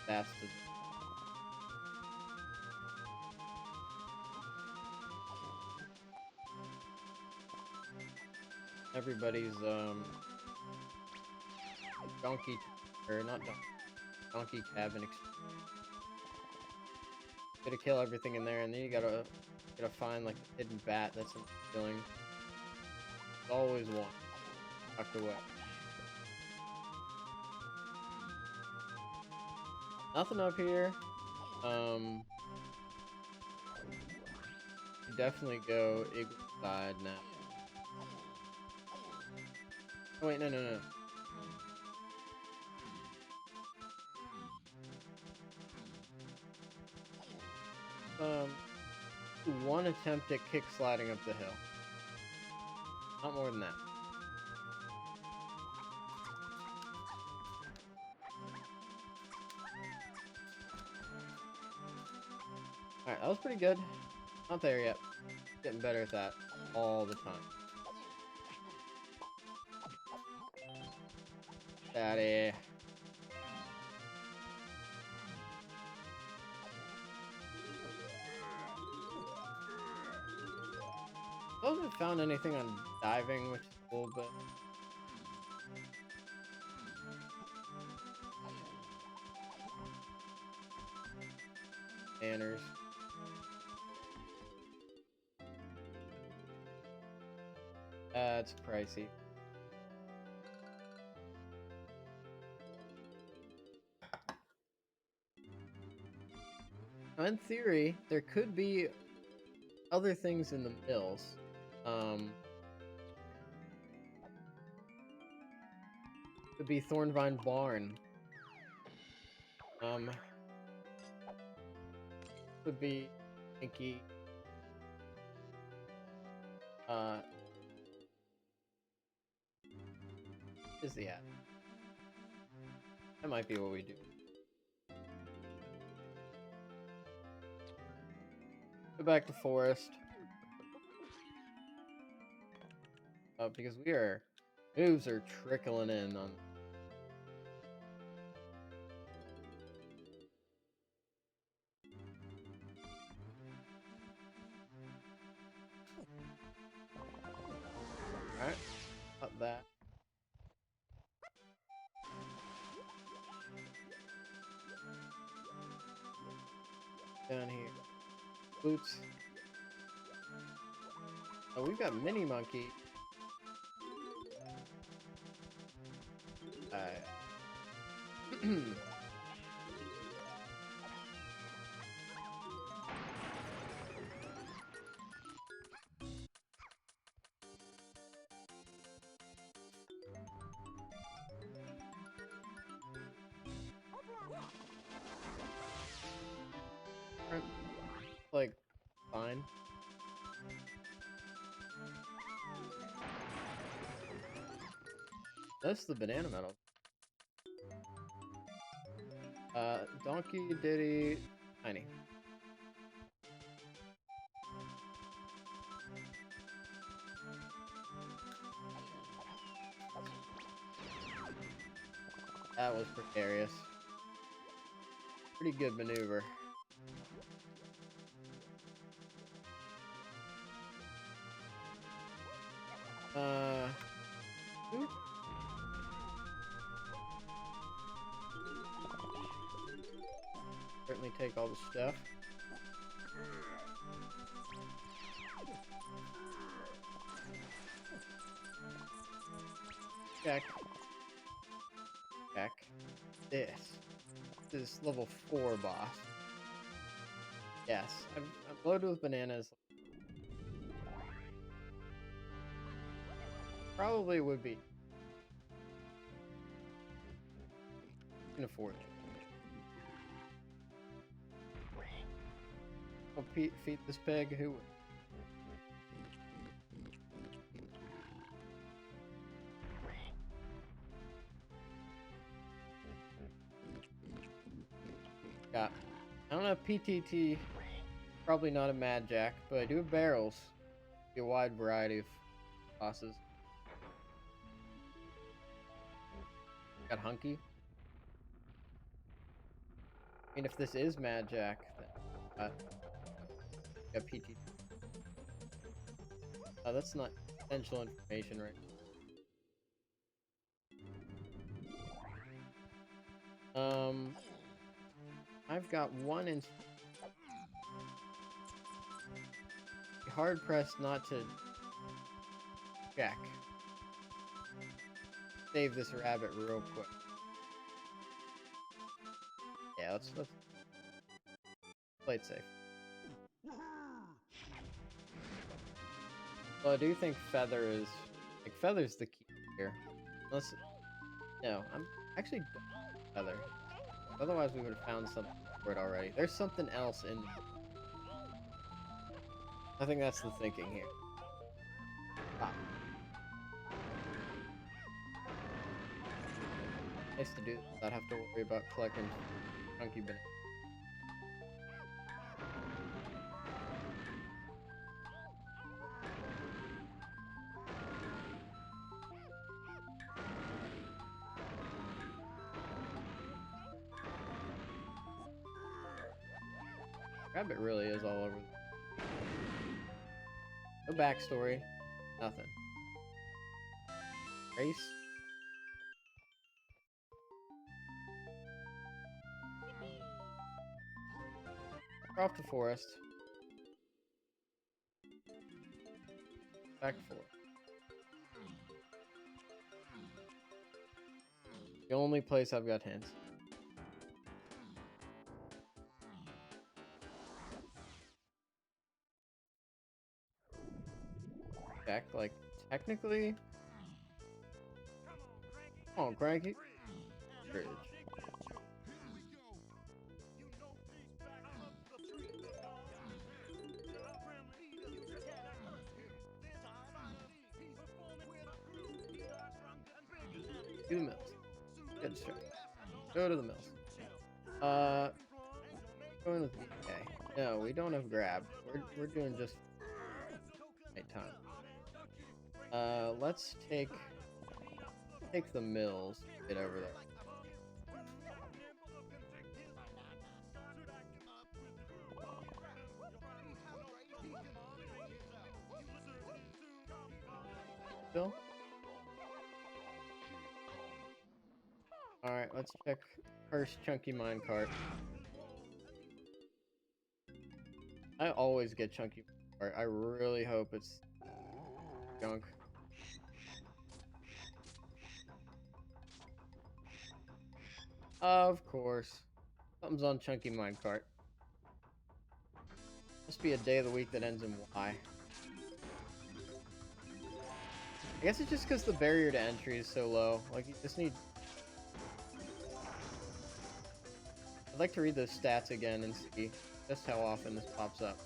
Bastard. Everybody's donkey, or not donkey cabin. Gotta kill everything in there, and then you gotta find like a hidden bat that's in the ceiling. There's always one tucked away. Nothing up here. You definitely go Eagle side now. Oh wait, no. One attempt at kick sliding up the hill. Not more than that. Alright, that was pretty good. Not there yet. Getting better at that all the time. Daddy. I haven't found anything on diving, which is a little bit. Banners. It's pricey. Now, in theory, there could be other things in the mills. Could be Thornvine Barn. Could be Inky. Is the at? That might be what we do. Go back to forest. Because moves are trickling in on. down here. Boots. Oh, we've got Mini Monkey. Alright. Like, fine. That's the banana medal. Donkey, Diddy, Tiny. That was precarious. Pretty good maneuver. Oop. Certainly take all the stuff. Check. Check. This is level 4 boss. Yes, I'm loaded with bananas. Probably would be. Can afford it. I'll feed this pig. Who? Got. I don't have PTT. Probably not a Mad Jack, but I do have barrels. A wide variety of bosses. Got Hunky. I mean, if this is Mad Jack, then got PTT. Oh, that's not essential information, right? I've got one in. Hard pressed not to check. Save this rabbit real quick. Yeah, let's play it safe. Well, I do think Feather is Feather's the key here. Unless no, I'm actually Feather. Otherwise, we would have found something for it already. There's something else in. I think that's the thinking here. Ah. Nice to do without have to worry about collecting chunky bananas. Rabbit really is all over. No backstory. Nothing. Race. Off the forest. Back to forest. The only place I've got hints. Check, like, technically. Oh, cranky. Bridge. Do the mills. Good start. Go to the mills. Going with DK. No, we don't have grab. We're doing just right time. Let's take the mills. Get over there. Still. Alright, let's check first chunky minecart. I always get chunky part. I really hope it's junk. Of course. Something's on chunky minecart. Must be a day of the week that ends in Y. I guess it's just because the barrier to entry is so low. Like, you just need... I'd like to read those stats again and see just how often this pops up.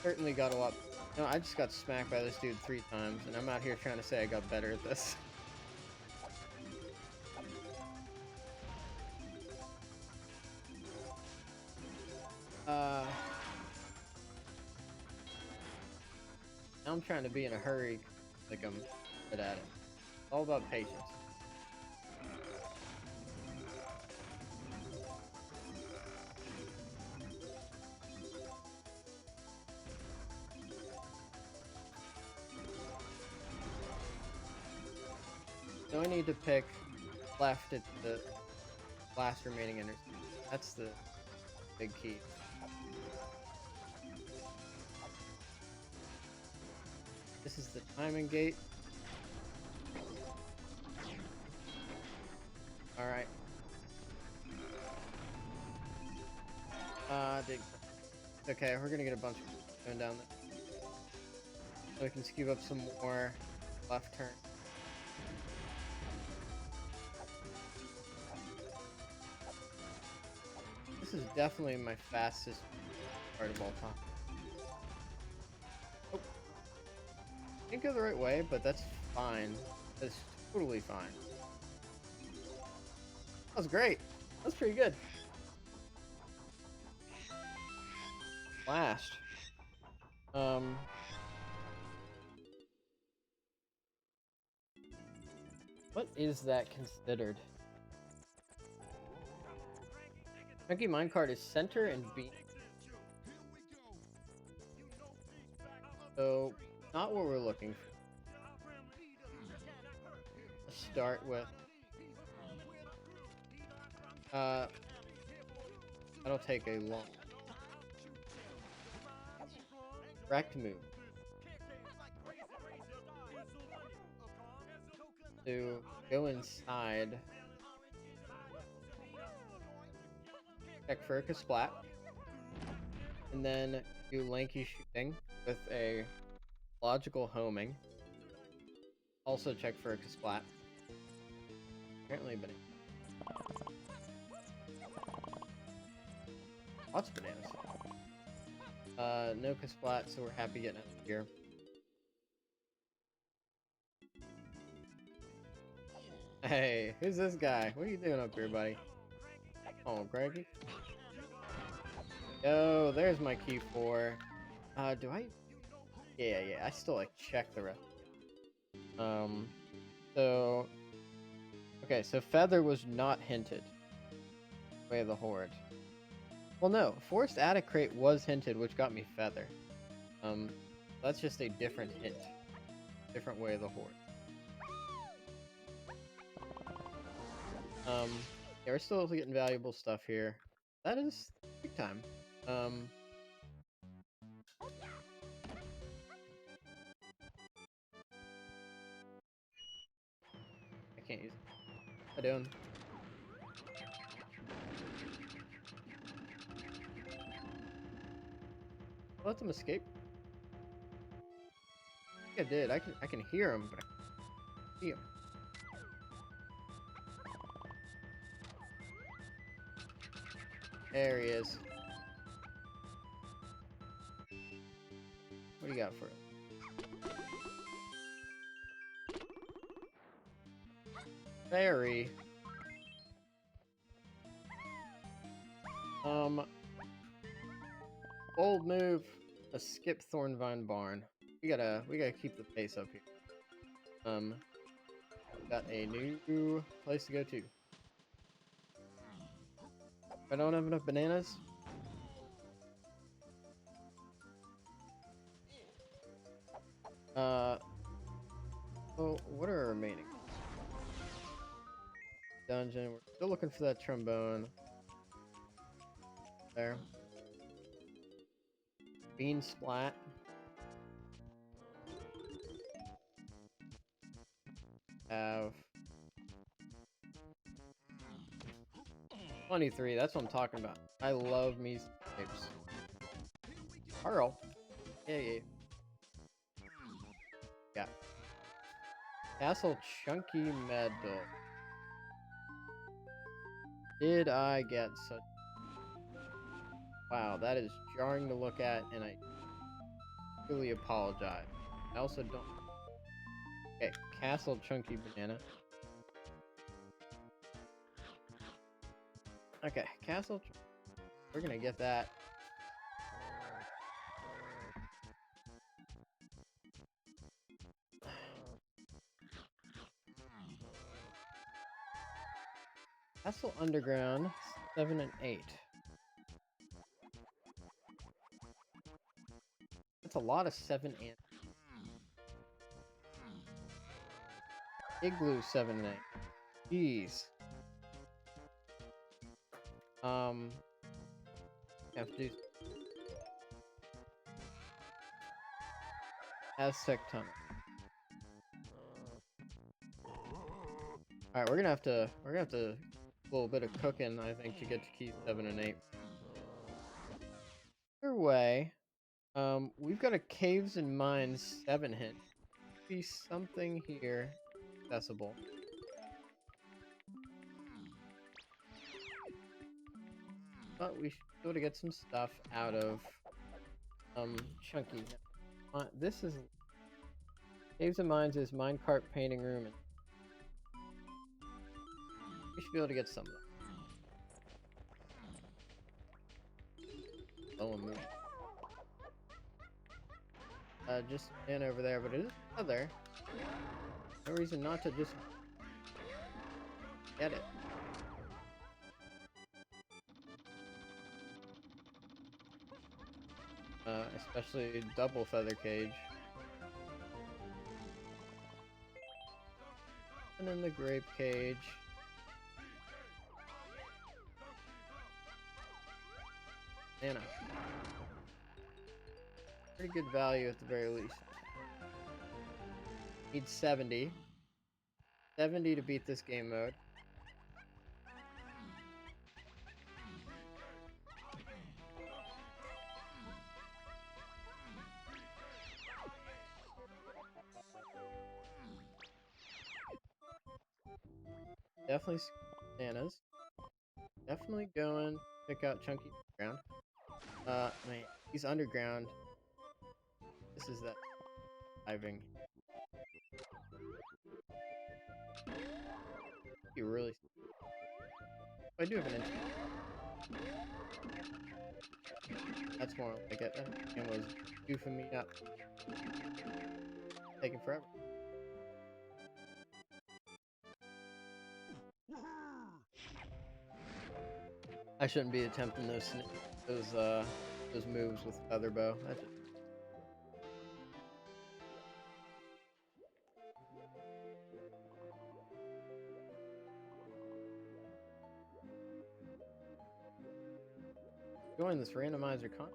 Certainly got a lot... No, I just got smacked by this dude 3 times, and I'm out here trying to say I got better at this. Now I'm trying to be in a hurry, like I'm good at it. It's all about patience. So I need to pick left at the last remaining intersection. That's the big key. This is the timing gate. Alright. Okay, we're gonna get a bunch of going down there. So we can skew up some more left turn. This is definitely my fastest part of all time. Oh. Didn't go the right way, but that's fine. That's totally fine. That was great. That's pretty good. Last. What is that considered? Chunky minecart is center and B. So, not what we're looking for. Let's start with... that'll take a long... Direct move. To go inside... Check for a splat. And then do lanky shooting with a logical homing. Also check for a splat. Apparently banana. Lots of bananas. No splat, so we're happy getting out of here. Hey, who's this guy? What are you doing up here, buddy? Oh, Greggy. Yo, there's my key 4. Do I? Yeah, I still like check the rest. So okay, so Feather was not hinted. Way of the Horde. Well, no, Forced Attic Crate was hinted, which got me Feather. That's just a different hint. Different Way of the Horde. Yeah, we're still getting valuable stuff here. That is big time. I can't use it. How you doing? Let them escape. I think I did. I can hear him, but I can't see him. There he is. What do you got for it? Fairy. Bold move. A skip Thornvine Barn. We gotta keep the pace up here. Got a new place to go to. I don't have enough bananas. Oh, what are our remaining? Dungeon. We're still looking for that trombone. there. Bean Splat. Have 23. That's what I'm talking about. I love me some grapes. Carl. Yeah. Yeah. Castle Chunky Medal. Did I get such... Wow, that is jarring to look at, and I really apologize. I also don't... Okay, Castle Chunky Banana. Okay, Castle... We're gonna get that. Castle Underground, 7 and 8. That's a lot of 7 and... Igloo 7 and 8. Jeez. Have to do... Aztec Tunnel. Alright, we're gonna have to a little bit of cooking, I think, to get to key 7 and 8. Either way, we've got a Caves and Mines 7 hint. Be something here accessible. But we should be able to get some stuff out of Chunky. This is Caves and Mines is minecart painting room, and we should be able to get some of them. Oh, move. Just in over there, but it is other. No reason not to just get it. Especially double feather cage. And then the grape cage. Anna. Pretty good value at the very least. Need 70. 70 to beat this game mode. Definitely bananas. Definitely going pick out Chunky Ground. Man, he's underground. This is that diving. You really... I do have an inch. That's more like it. That game was goofing me up. Taking forever. I shouldn't be attempting those moves with feather bow. That's just... Join this randomizer con.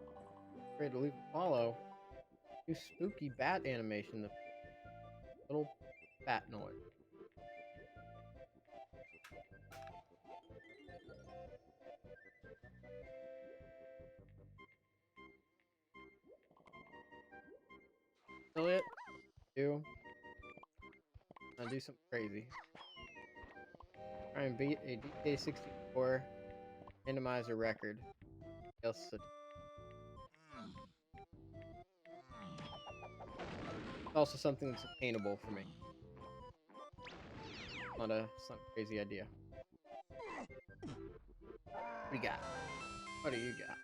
Ready to leave a follow. New spooky bat animation. The little bat noise. Affiliate. I'll do something crazy. Try and beat a DK64 Randomizer record. It's also something that's attainable for me. It's not a crazy idea. What do you got? What do you got?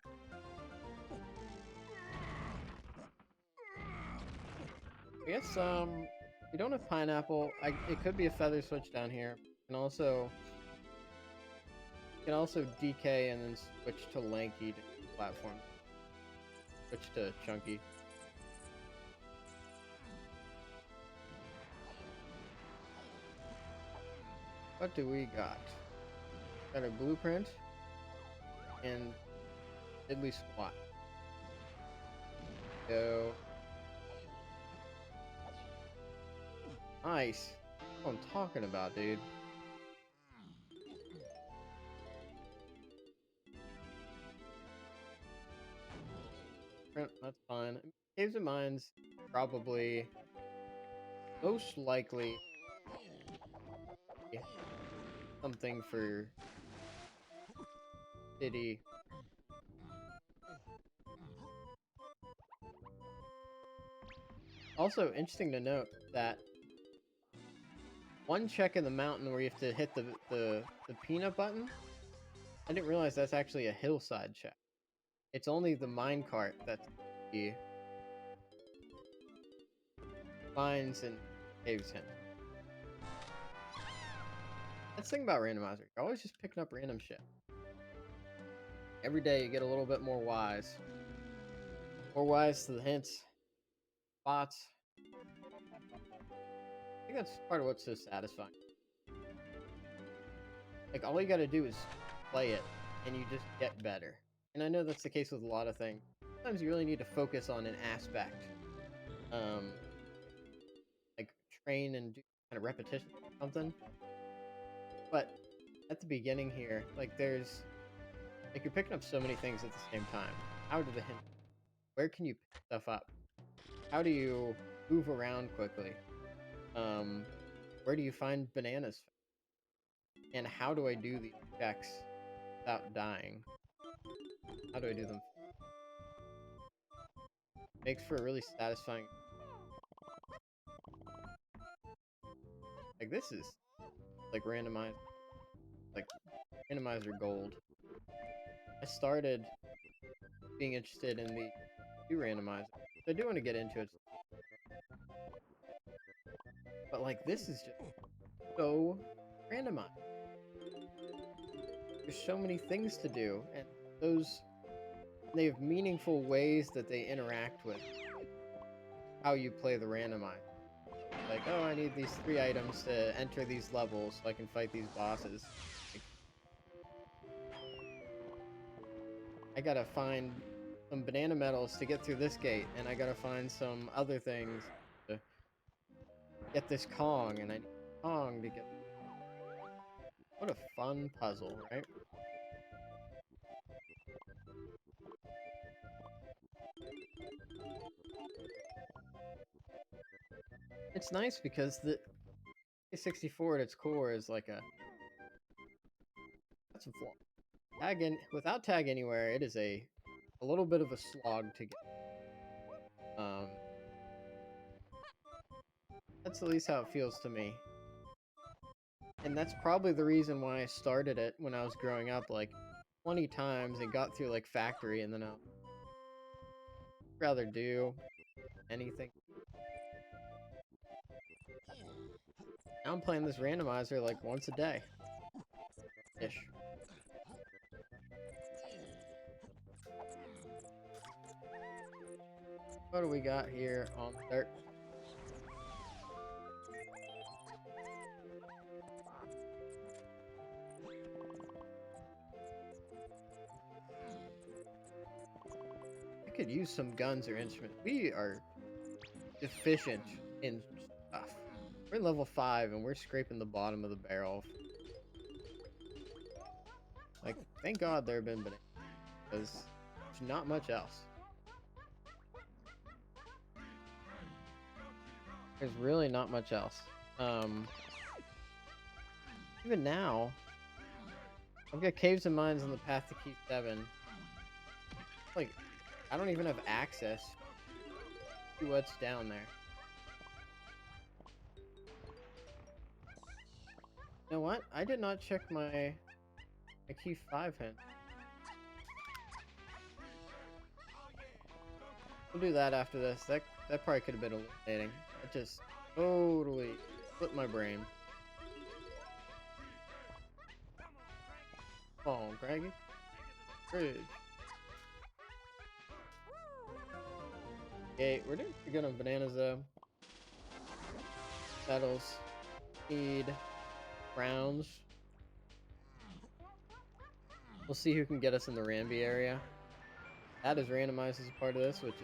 I guess we don't have pineapple. It could be a feather switch down here. You can also DK and then switch to lanky to platform. Switch to chunky. What do we got? Got a blueprint and diddly squat. Go. Nice. That's what I'm talking about, dude. That's fine. Caves and Mines, probably, most likely, something for City. Also, interesting to note that one check in the mountain where you have to hit the peanut button, I didn't realize that's actually a hillside check. It's only the minecart that's the mines and caves hint. That's the thing about Randomizer. You're always just picking up random shit. Every day you get a little bit more wise. More wise to the hints, spots. I think that's part of what's so satisfying. Like, all you gotta do is play it, and you just get better. And I know that's the case with a lot of things. Sometimes you really need to focus on an aspect. Like, train and do kind of repetition or something. But at the beginning here, like, there's... Like, you're picking up so many things at the same time. How do the hints... Where can you pick stuff up? How do you move around quickly? Where do you find bananas? And how do I do these checks without dying? How do I do them? Makes for a really satisfying... Like, this is like randomizer gold. I started being interested in the new randomizer. I do want to get into it. But like, this is just so randomized. There's so many things to do, and they have meaningful ways that they interact with how you play the randomizer. Like, oh, I need these 3 items to enter these levels so I can fight these bosses. Like, I gotta find some banana medals to get through this gate, and I gotta find some other things to get this Kong, and I need Kong to get... What a fun puzzle, right? It's nice because the DK64 at its core is like a... That's a flaw. Without tag anywhere, it is a little bit of a slog to get. That's at least how it feels to me. And that's probably the reason why I started it when I was growing up, like, 20 times and got through, like, Factory, and then I'd rather do anything. Now I'm playing this randomizer, like, once a day. Ish. What do we got here on dirt? I could use some guns or instruments. We are deficient in stuff. We're level 5 and we're scraping the bottom of the barrel. Like, thank God there have been bananas, because there's not much else. There's really not much else. Even now, I've got caves and mines on the path to Key 7. Like, I don't even have access to what's down there. You know what? I did not check my Key 5 hint. We'll do that after this. That probably could have been illuminating. It just totally flipped my brain. Oh, Craggy. Bridge. Okay, we're doing pretty good on bananas though. Metals. Need rounds. We'll see who can get us in the Ramby area. That is randomized as a part of this, which is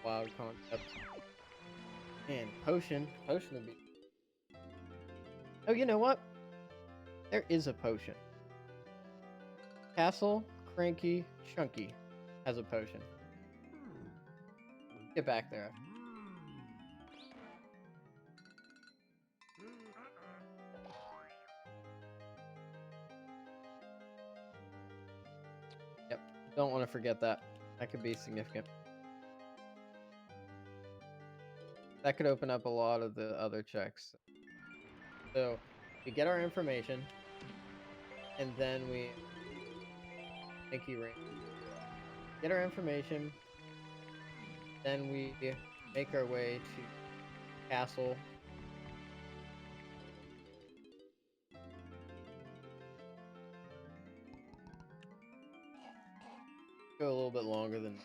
a wild concept. And potion would be. Oh, you know what? There is a potion. Castle Cranky Chunky has a potion. Get back there. Yep, don't want to forget that. That could be significant. That could open up a lot of the other checks. So, we get our information, and then we get our information, then we make our way to Castle. Go a little bit longer than.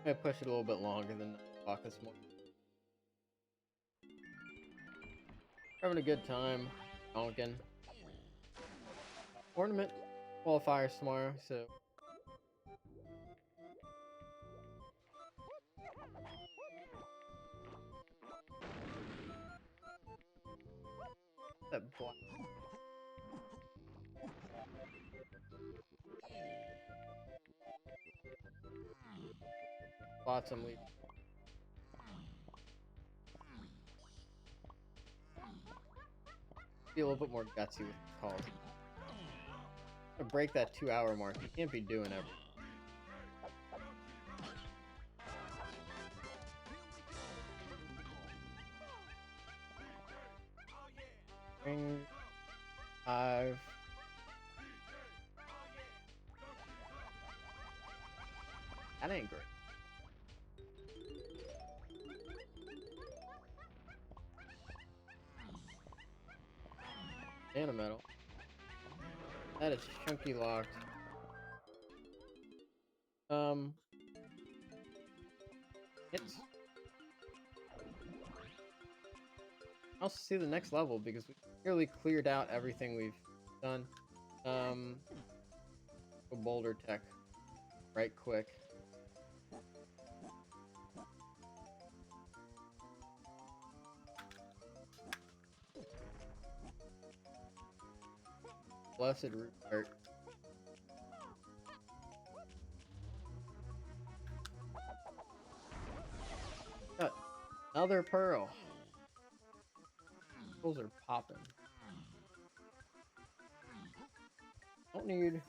I push it a little bit longer than talk this morning. Having a good time, donking. Tournament qualifiers tomorrow, so. That black. Lots of leave. Be a little bit more gutsy with the calls. To break that 2-hour mark, you can't be doing everything. Ring 5. That ain't great. And a medal. That is chunky locked. It's. I'll see the next level because we clearly cleared out everything we've done. Go boulder tech. Right quick. Blessed root art. Got another pearl. Pearls are popping. Don't need.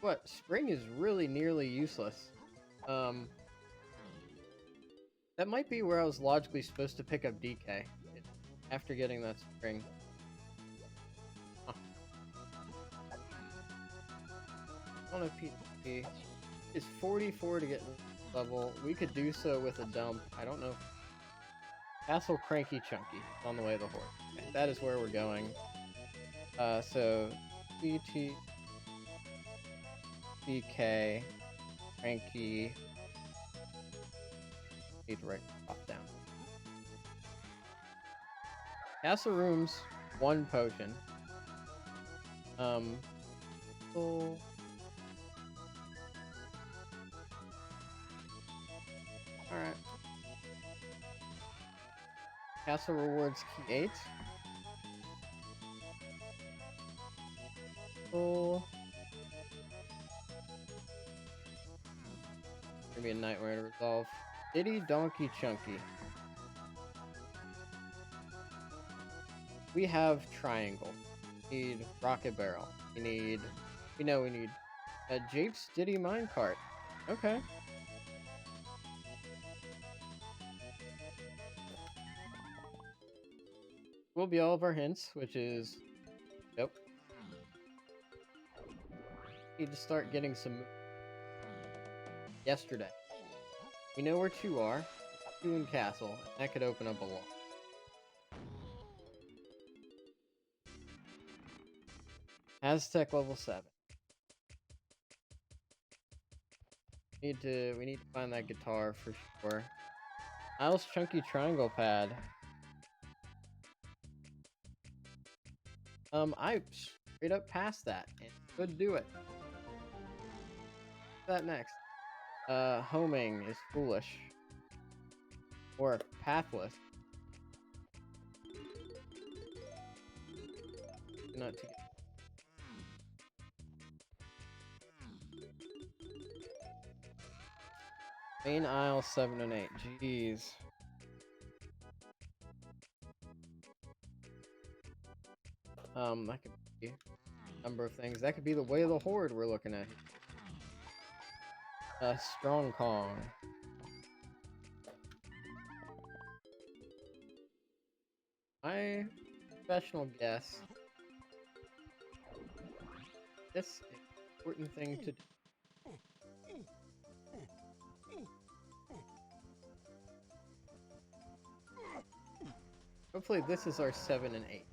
What? Spring is really nearly useless. That might be where I was logically supposed to pick up DK after getting that spring. Huh. I don't know if PvP is 44 to get level. We could do so with a dump. I don't know. Castle Cranky Chunky on the way to the horse. Okay, that is where we're going. So CT DK Cranky. Need to write off down. Castle rooms, 1 potion. Full. Alright. Castle rewards key 8. Full. Maybe a nightmare to resolve. Diddy Donkey Chunky. We have triangle. We need rocket barrel. We need a Jape's Diddy minecart. Okay. Will be all of our hints, which is yep. Need to start getting some yesterday. We know where 2 are. 2 in Castle. That could open up a lot. Aztec level 7. We need to find that guitar for sure. Isle's chunky triangle pad. I straight up passed that and could do it. What's that next? Homing is foolish. Or pathless. Not to get. Main aisle 7 and 8. Jeez. That could be a number of things. That could be the way of the horde we're looking at. Strong Kong. My professional guess. This is an important thing to do. Hopefully this is our 7 and 8.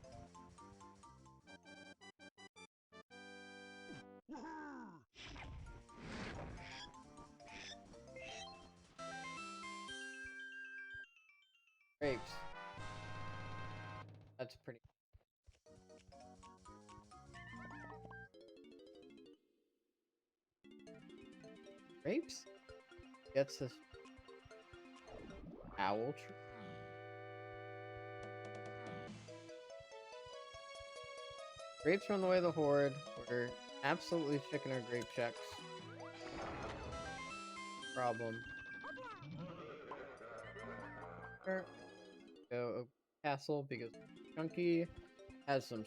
Grapes. That's pretty. Grapes? Gets us owl tree. Grapes are on the way to the horde. We're absolutely checking our grape checks. Problem. Go castle because Chunky has some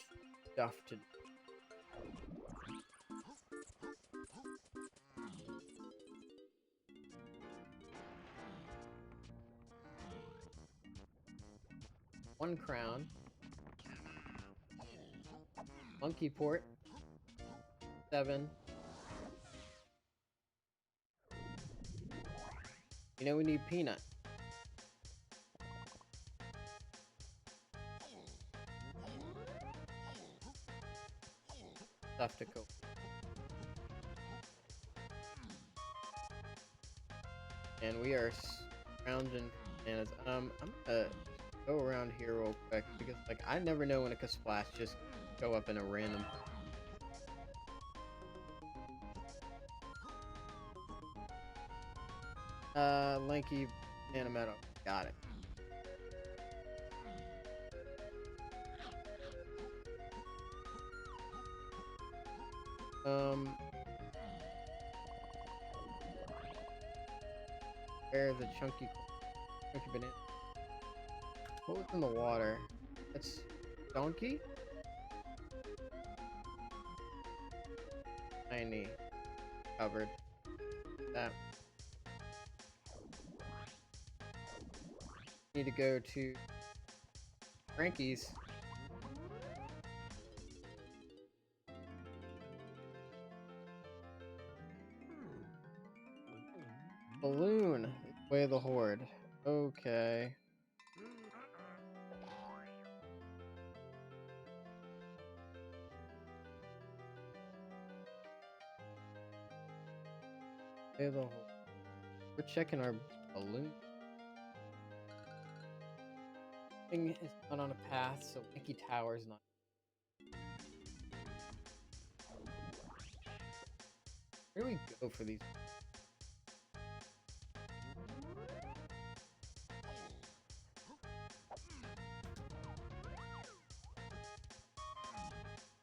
stuff to do. One crown. Monkey port. 7. You know we need peanut. Stuff to cook. And we are surrounding bananas. I'm gonna go around here real quick because like I never know when it could splash just go up in a random. Lanky banana meadow. Got it. Where the chunky banana? What was in the water? That's donkey? Tiny. Covered. That. Need to go to Frankie's. Balloon. Way of the horde. Okay. Way of the horde. We're checking our balloon. Thing is not on a path, so Mickey Tower's not. Where do we go for these?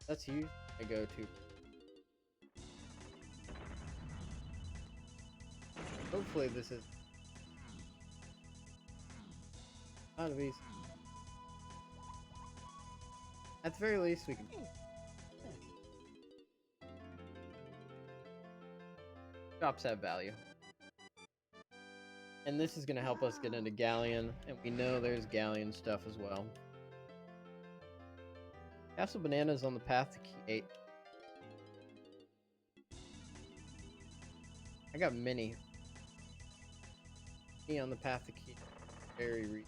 That's usually I go to. Hopefully this is out of these. At the very least we can. Shops have value. And this is going to help us get into Galleon, and we know there's Galleon stuff as well. Castle Bananas on the path to Key 8. I got Mini. Mini on the path to Key 8. Very recent.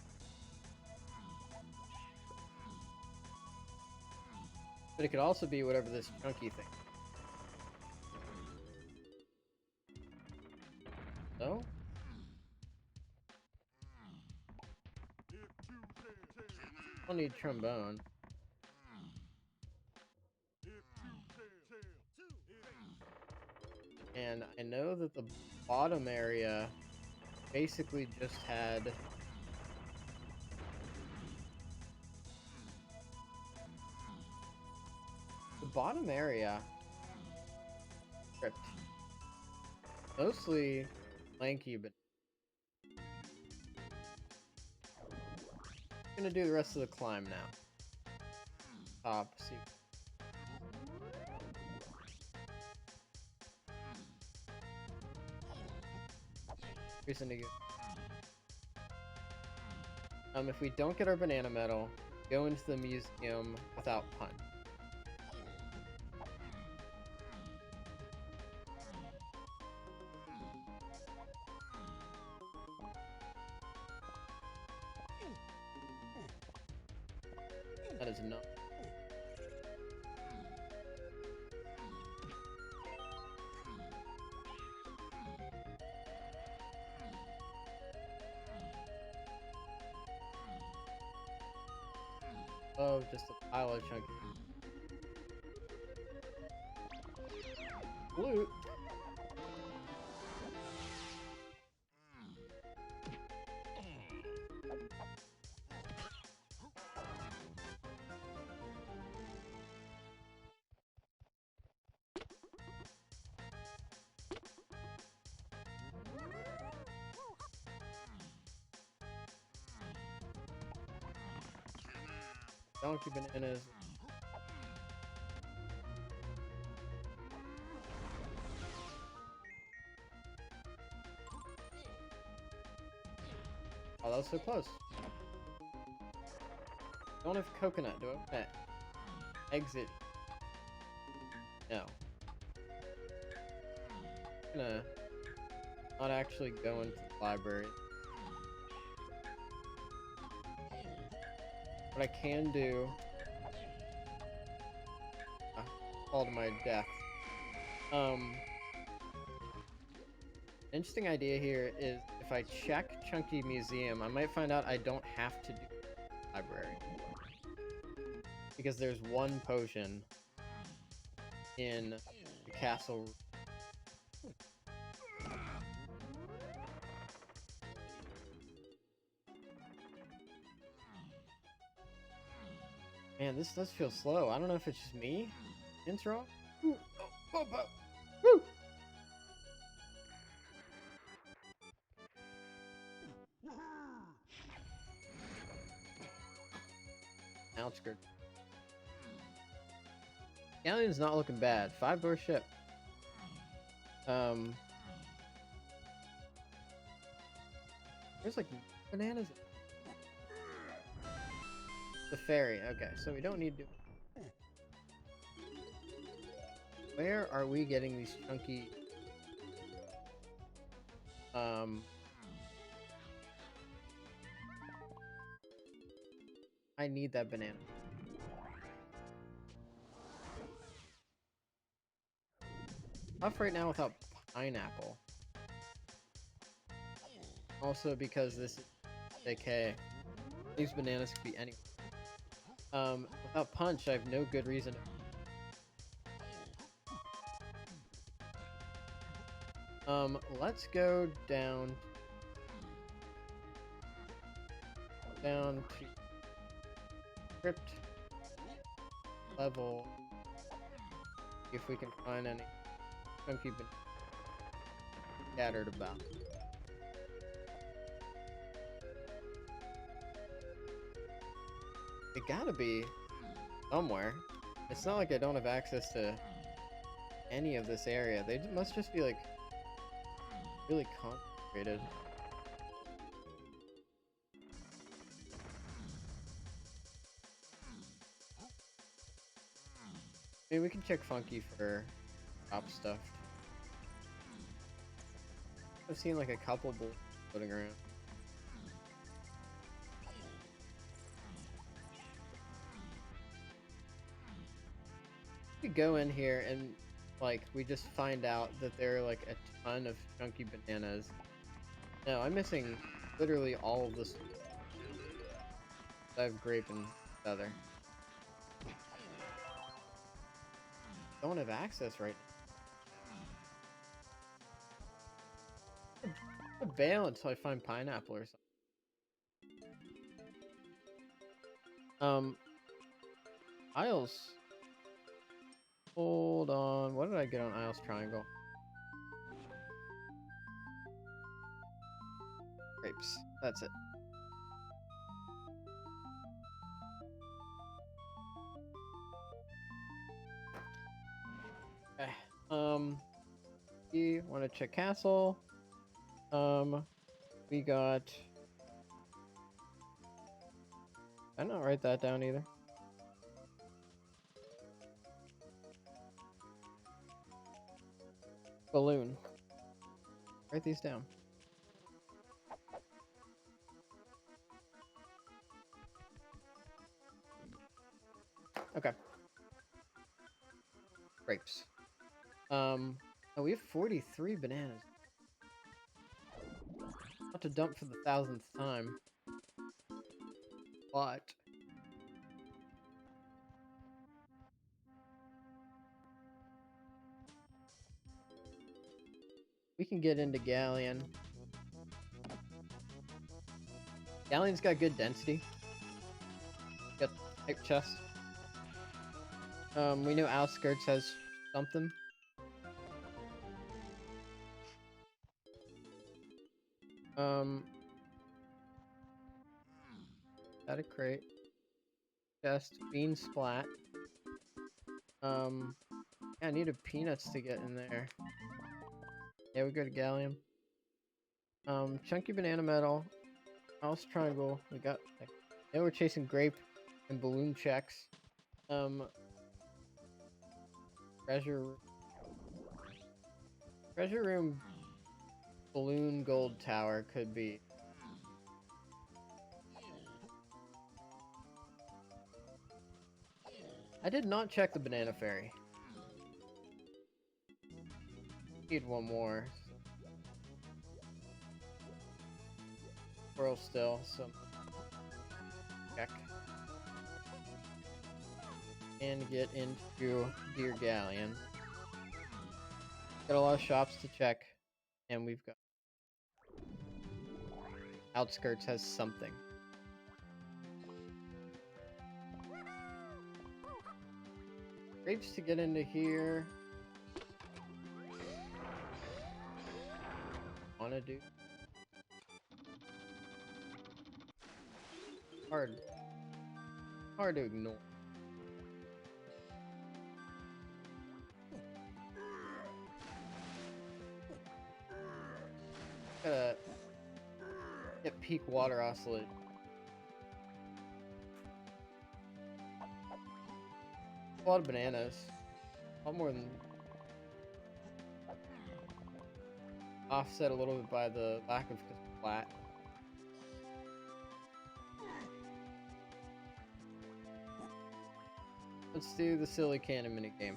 But it could also be whatever this chunky thing. So? I'll need trombone. And I know that the bottom area basically just had the bottom area script. Mostly lanky, but I'm gonna do the rest of the climb now. Top, see. Reason to go. If we don't get our banana medal, go into the museum without punch. That is not. Oh, just a pile of chunky loot. Donkey bananas. Oh, that was so close. Don't have coconut, do I? Exit. No. I'm gonna not actually go into the library. What I can do... fall to my death. Interesting idea here is if I check Chunky Museum, I might find out I don't have to do the library. Because there's one potion in the castle. Man, this does feel slow. I don't know if it's just me. Intro? Ooh. Oh, oh, oh. Woo! Outskirts. Galleon's not looking bad. 5-door ship. There's like bananas. The ferry. Okay, so we don't need to. Where are we getting these chunky? I need that banana. Tough right now without pineapple. Also because this is DK. These bananas could be anywhere. Without punch, I have no good reason. Let's go down to crypt level. See if we can find any chunky bananas scattered about. It gotta be somewhere. It's not like I don't have access to any of this area. They must just be like really concentrated. Maybe we can check Funky for top stuff. I've seen like a couple bullets floating around. We go in here and like we just find out that there are like a ton of chunky bananas. No, I'm missing literally all of this. I have grape and other. Don't have access right now. I'll bail until I find pineapple or something. Isles. Hold on. What did I get on Isles Triangle? Grapes. That's it. Okay. We want to check castle. We got. I did not write that down either. Balloon. Write these down. Okay. Grapes. Oh, we have 43 bananas. Not to dump for the 1000th time. But we can get into Galleon. Galleon's got good density. Got type chest. We know Outskirts has something. Got a crate. Chest. Bean splat. Yeah, I needed peanuts to get in there. Yeah, we go to Galleon. Chunky banana metal. Mouse triangle. We got. Now we're chasing grape and balloon checks. Treasure room. Balloon gold tower could be. I did not check the banana fairy. Need one more. Squirrel still, so check. And get into Deer Galleon. Got a lot of shops to check, and we've got Outskirts has something. Grapes to get into here. Wanna do hard to ignore. Gotta get peak water oscillate. A lot of bananas. A lot more than offset a little bit by the lack of flat. Let's do the silly cannon minigame.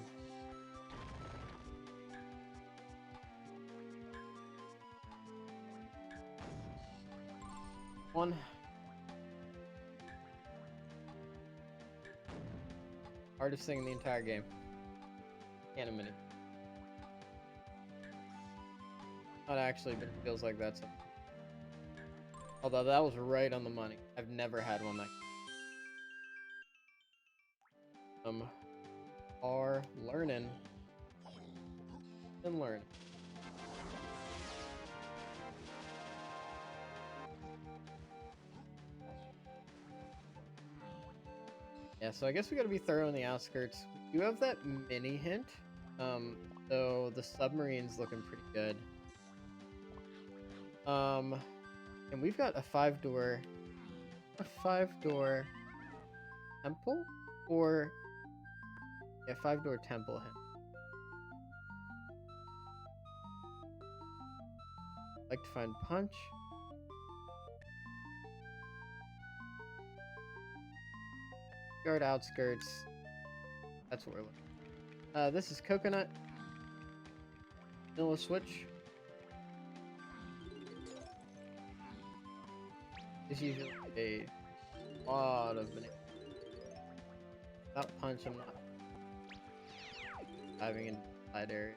One. Hardest thing in the entire game. Cannon minute. Not actually, but it feels like that's it. Although that was right on the money. I've never had one that. Are learning and learn. Yeah, so I guess we gotta be thorough in the outskirts. We do have that mini hint. So the submarine's looking pretty good. And we've got a 5-door temple or yeah, 5-door temple hint. Like to find punch. Guard outskirts. That's what we're looking. This is coconut. Vanilla switch. Is usually a lot of bananas. Without punch, I'm not diving into the side area.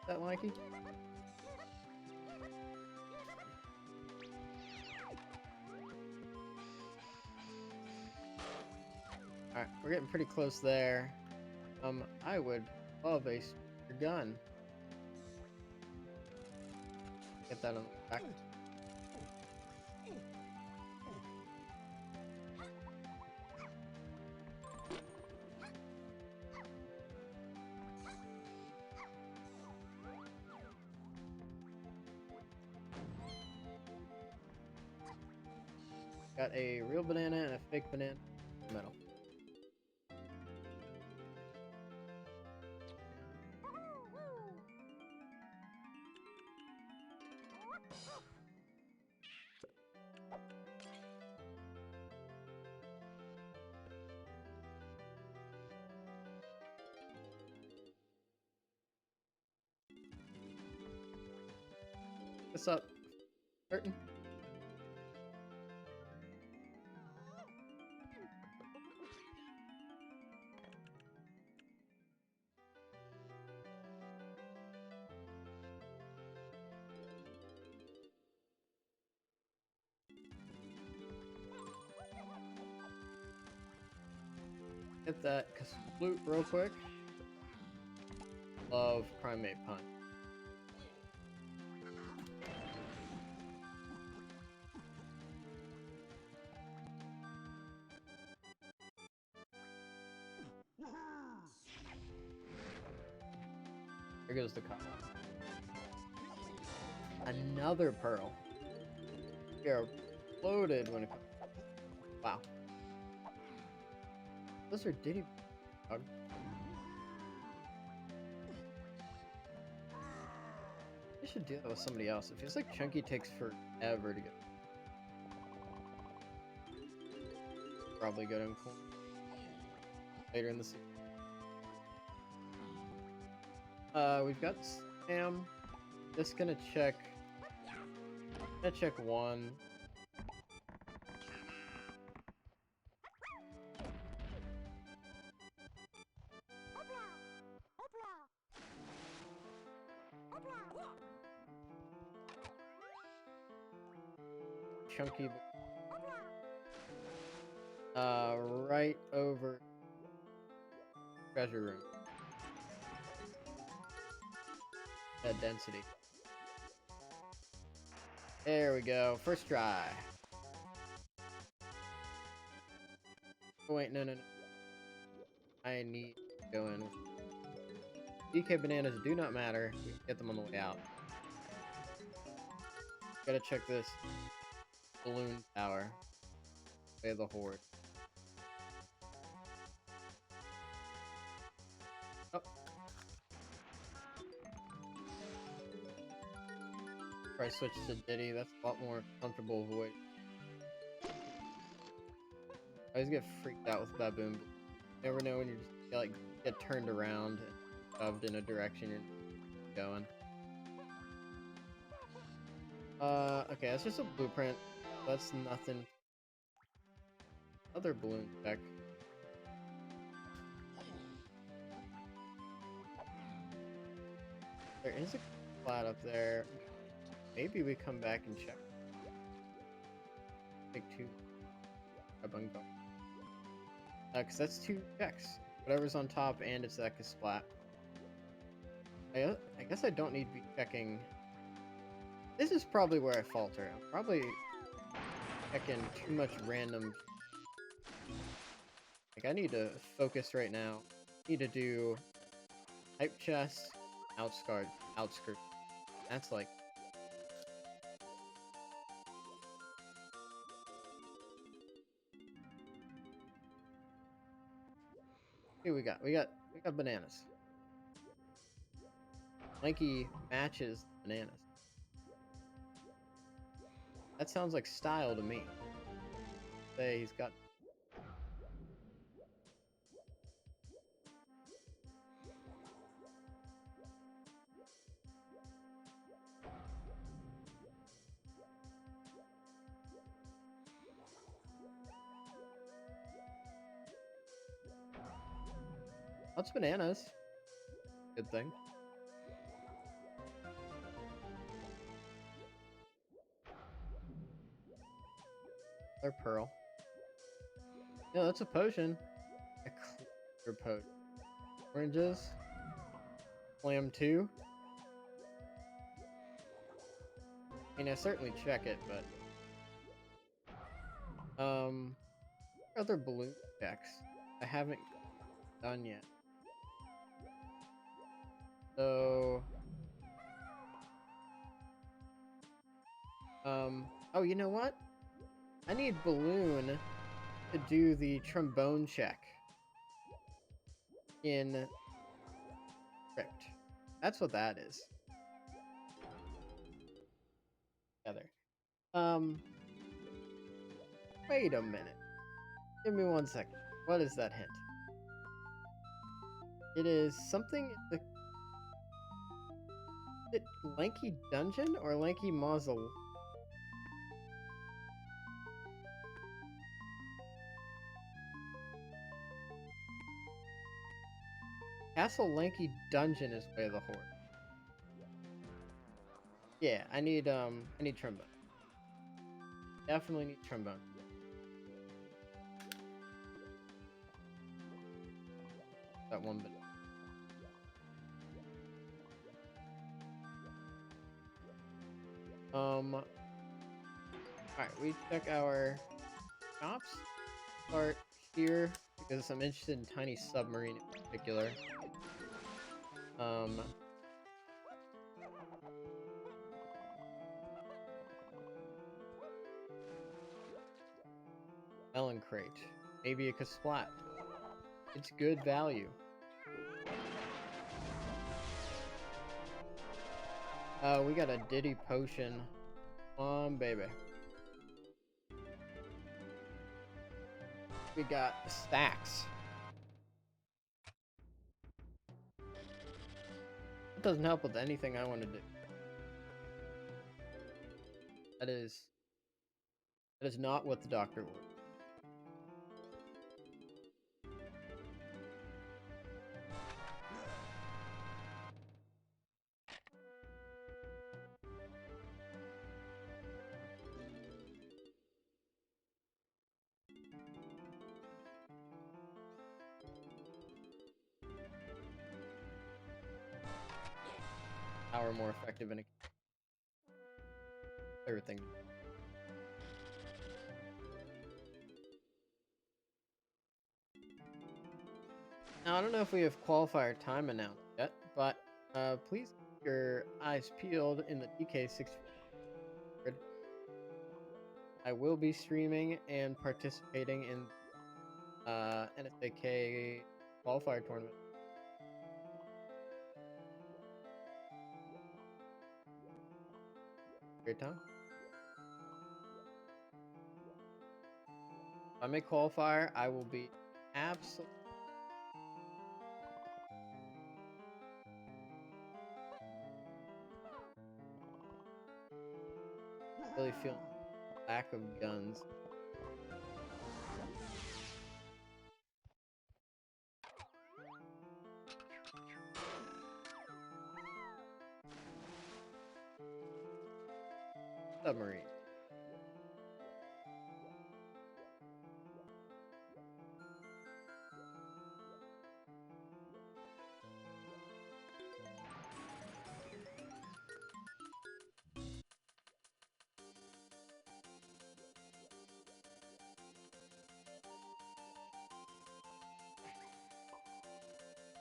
Is that Mikey? Alright, we're getting pretty close there. I would love a super gun. Get that on the back. Got a real banana and a fake banana in the middle. What's up? Curtain? Hit that flute real quick. Love primate punch. There goes the cop. Another pearl. We are loaded when it comes. Wow. Those are Diddy. Dog. I should do that with somebody else. It feels like Chunky takes forever to get. Probably go to him later in the season. We've got Sam. Just gonna check. Gonna check one. Chunky. Right over treasure room. That density. There we go. First try. Oh, wait, no. I need to go in. DK bananas do not matter. We can get them on the way out. Gotta check this balloon tower. Way of the horde. Oh. Try switch to Diddy. That's a lot more comfortable avoid. I always get freaked out with baboon. You never know when you just get turned around and shoved in a direction you're going. Okay, that's just a blueprint. That's nothing. Other balloon deck. There is a flat up there. Maybe we come back and check. Take two. Because that's two checks. Whatever's on top and its deck is splat. I guess I don't need to be checking. This is probably where I falter. I'm probably checking too much random. Like, I need to focus right now. I need to do type chest, outskirt. That's like. Here we got bananas. Mikey matches bananas. That sounds like style to me. say he's got. Lots of bananas. Good thing. Or pearl. No, that's a potion. A clear potion. Oranges. Slam 2. I mean, I certainly check it, but other balloon checks I haven't done yet. So oh, you know what? I need balloon to do the trombone check in crypt. That's what that is. Together. Wait a minute. Give me 1 second. What is that hint? It is something. Is it Lanky Dungeon or Lanky Muzzle? Castle Lanky Dungeon is Way of the Horde. Yeah, I need trombone. Definitely need trombone. That one bit. Alright, we check our shops. Start here because I'm interested in Tiny Submarine in particular. Melon crate. Maybe a Kasplat. It's good value. We got a Diddy potion. Baby. We got stacks. It doesn't help with anything I want to do. That is not what the doctor ordered. Power more effective in everything. Now, I don't know if we have qualifier time announced yet, but please keep your eyes peeled in the DK64. I will be streaming and participating in NSAK qualifier tournament. Great time. If I make qualifier, I will be absolutely really feeling lack of guns. Submarine.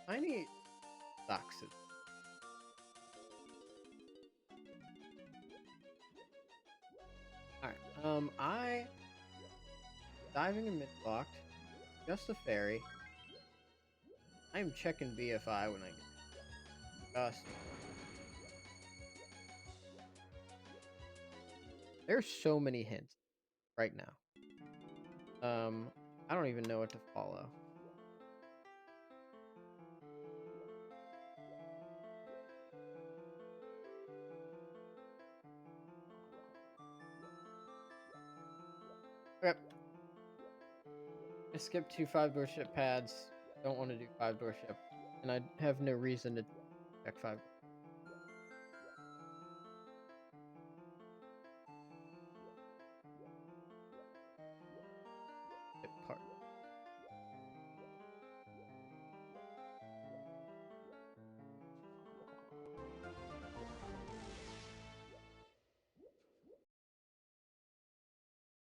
Tiny boxes. Alright, I diving in mid-locked, just a ferry. I am checking BFI when I get just. There's so many hints right now. I don't even know what to follow. Okay. I skipped 2 5-door ship pads. Don't want to do 5-door ship. And I have no reason to check 5-door.